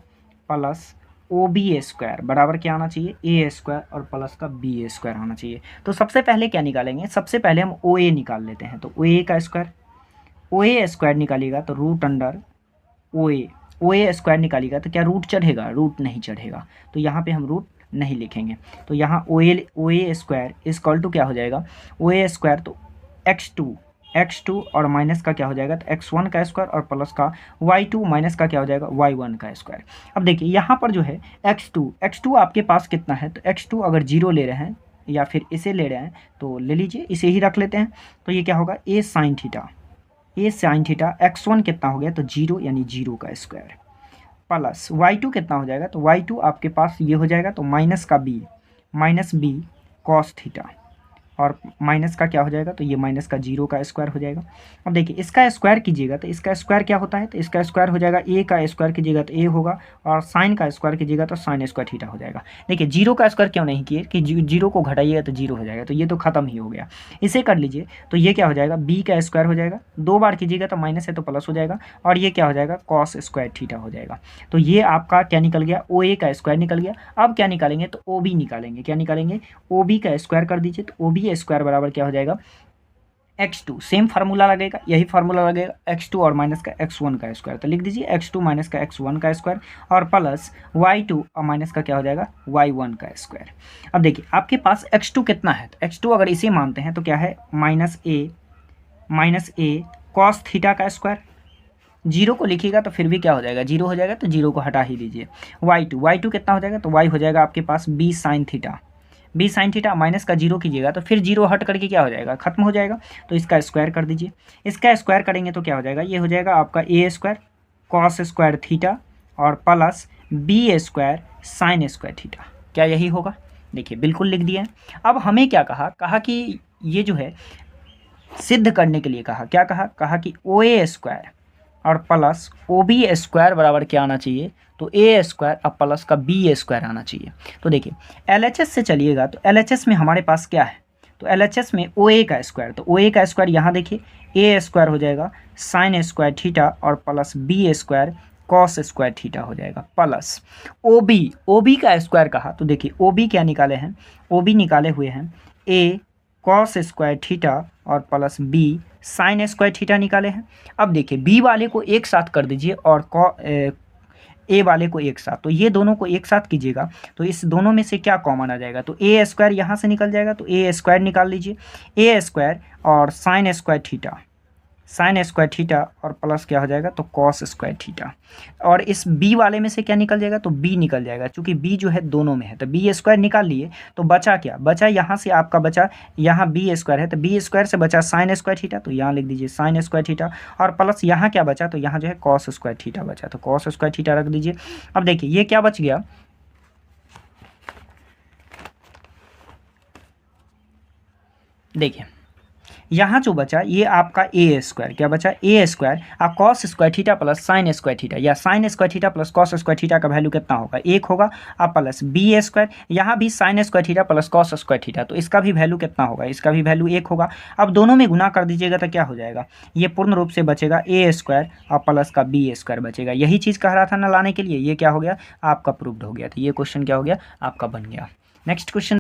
plus OB square बराबर क्या आना चाहिए, ए स्क्वायर और प्लस का बी स्क्वायर आना चाहिए। तो सबसे पहले क्या निकालेंगे, सबसे पहले हम OA निकाल लेते हैं, तो OA का स्क्वायर, OA स्क्वायर निकालिएगा तो रूट अंडर OA स्क्वायर निकालिएगा तो क्या रूट चढ़ेगा, रूट नहीं चढ़ेगा, तो यहाँ पे हम रूट नहीं लिखेंगे। तो यहाँ OA स्क्वायर इजक्वल टू क्या हो जाएगा, OA स्क्वायर तो x2 और माइनस का क्या हो जाएगा, तो x1 का स्क्वायर और प्लस का y2 माइनस का क्या हो जाएगा, y1 का स्क्वायर। अब देखिए यहाँ पर जो है x2 आपके पास कितना है, तो x2 अगर 0 ले रहे हैं या फिर इसे ले रहे हैं तो ले लीजिए, इसे ही रख लेते हैं, तो ये क्या होगा a sin थीटा x1 कितना हो गया, तो 0 यानी 0 का स्क्वायर प्लस y2 कितना हो जाएगा, तो y2 आपके पास ये हो जाएगा, तो माइनस बी कॉस थीटा, और माइनस का क्या हो जाएगा, तो ये माइनस का 0 का स्क्वायर हो जाएगा। अब देखिए इसका स्क्वायर कीजिएगा तो इसका स्क्वायर क्या होता है, तो इसका स्क्वायर हो जाएगा, ए का स्क्वायर कीजिएगा तो ए होगा, और साइन का स्क्वायर कीजिएगा तो साइन स्क्वायर थीटा हो जाएगा। देखिए 0 का स्क्वायर क्यों नहीं किए कि 0 को घटाइएगा तो 0 हो जाएगा, तो ये तो खत्म ही हो गया। इसे कर लीजिए तो ये क्या हो जाएगा, बी का स्क्वायर हो जाएगा, 2 बार कीजिएगा तो माइनस है तो प्लस हो जाएगा, और ये क्या हो जाएगा, कॉस स्क्वायर थीटा हो जाएगा। तो ये आपका क्या निकल गया, OA का स्क्वायर निकल गया। अब क्या निकालेंगे, तो OB निकालेंगे। क्या निकालेंगे, OB का स्क्वायर कर दीजिए, तो OB स्क्वायर बराबर क्या हो जाएगा, x2, सेम फार्मूला लगेगा, यही फार्मूला लगेगा, x2 और माइनस का x1 का स्क्वायर, तो लिख दीजिए x2 माइनस का x1 का स्क्वायर और प्लस y2 और माइनस का क्या हो जाएगा, y1 का स्क्वायर। अब देखिए आपके पास x2 कितना है, तो x2 अगर इसे मानते हैं तो क्या है, माइनस ए कॉस थीटा का स्क्वायर। 0 को लिखिएगा तो फिर भी क्या हो जाएगा, 0 हो जाएगा, तो 0 को हटा ही दीजिए। y2 कितना हो जाएगा, तो y हो जाएगा आपके पास b sin थीटा माइनस का 0 कीजिएगा तो फिर 0 हट करके क्या हो जाएगा, खत्म हो जाएगा, तो इसका स्क्वायर कर दीजिए। इसका स्क्वायर करेंगे तो क्या हो जाएगा, ये हो जाएगा आपका A square cos square theta और plus B square sine square theta. क्या यही होगा, देखिए बिल्कुल लिख दिया है। अब हमें क्या कहा कि ये जो है सिद्ध करने के लिए क्या कहा कि OA स्क्वायर और प्लस OB स्क्वायर बराबर क्या आना चाहिए, तो A स्क्वायर और प्लस का B स्क्वायर आना चाहिए। तो देखिए LHS से चलिएगा तो LHS में हमारे पास क्या है, तो LHS में OA का स्क्वायर, तो OA का स्क्वायर यहाँ देखिए A स्क्वायर हो जाएगा साइन स्क्वायर थीटा और plus B square cos square theta हो जाएगा, प्लस OB का स्क्वायर कहा, तो देखिए OB क्या निकाले हैं, OB निकाले हुए हैं A कॉस स्क्वायर थीटा और plus B sign square theta निकाले हैं। अब देखिए B वाले को एक साथ कर दीजिए और A वाले को एक साथ, तो ये दोनों को एक साथ कीजिएगा तो इस दोनों में से क्या कॉमन आ जाएगा, तो A स्क्वायर यहाँ से निकल जाएगा, तो A स्क्वायर निकाल लीजिए, A स्क्वायर और साइन स्क्वायर थीटा और प्लस क्या हो जाएगा, तो कॉस स्क्वायर थीटा, और इस B वाले में से क्या निकल जाएगा, तो B निकल जाएगा, क्योंकि B जो है दोनों में है, तो B स्क्वायर निकाल लिए तो बचा क्या, बचा यहाँ से आपका बचा, यहाँ B स्क्वायर है तो B स्क्वायर से बचा साइन स्क्वायर थीटा, तो यहाँ लिख दीजिए साइन स्क्वायर थीटा, और प्लस यहाँ क्या बचा, तो यहाँ जो है कॉस स्क्वायर थीटा बचा, तो कॉस स्क्वायर थीटा रख दीजिए। अब देखिए ये क्या बच गया, देखिए यहाँ जो बचा ये आपका ए स्क्वायर, क्या बचा, ए स्क्वायर और cos square theta plus sine square theta, या sine square theta plus cos square theta का वैल्यू कितना होगा, 1 होगा, और प्लस बी स्क्वायर, यहाँ भी sign square theta plus cos square theta, तो इसका भी वैल्यू कितना होगा, इसका भी वैल्यू 1 होगा। अब दोनों में गुना कर दीजिएगा तो क्या हो जाएगा, ये पूर्ण रूप से बचेगा ए स्क्वायर और प्लस का बी स्क्वायर बचेगा। यही चीज़ कह रहा था ना लाने के लिए, ये क्या हो गया, आपका प्रूव्ड हो गया। तो ये क्वेश्चन क्या हो गया, आपका बन गया। Next question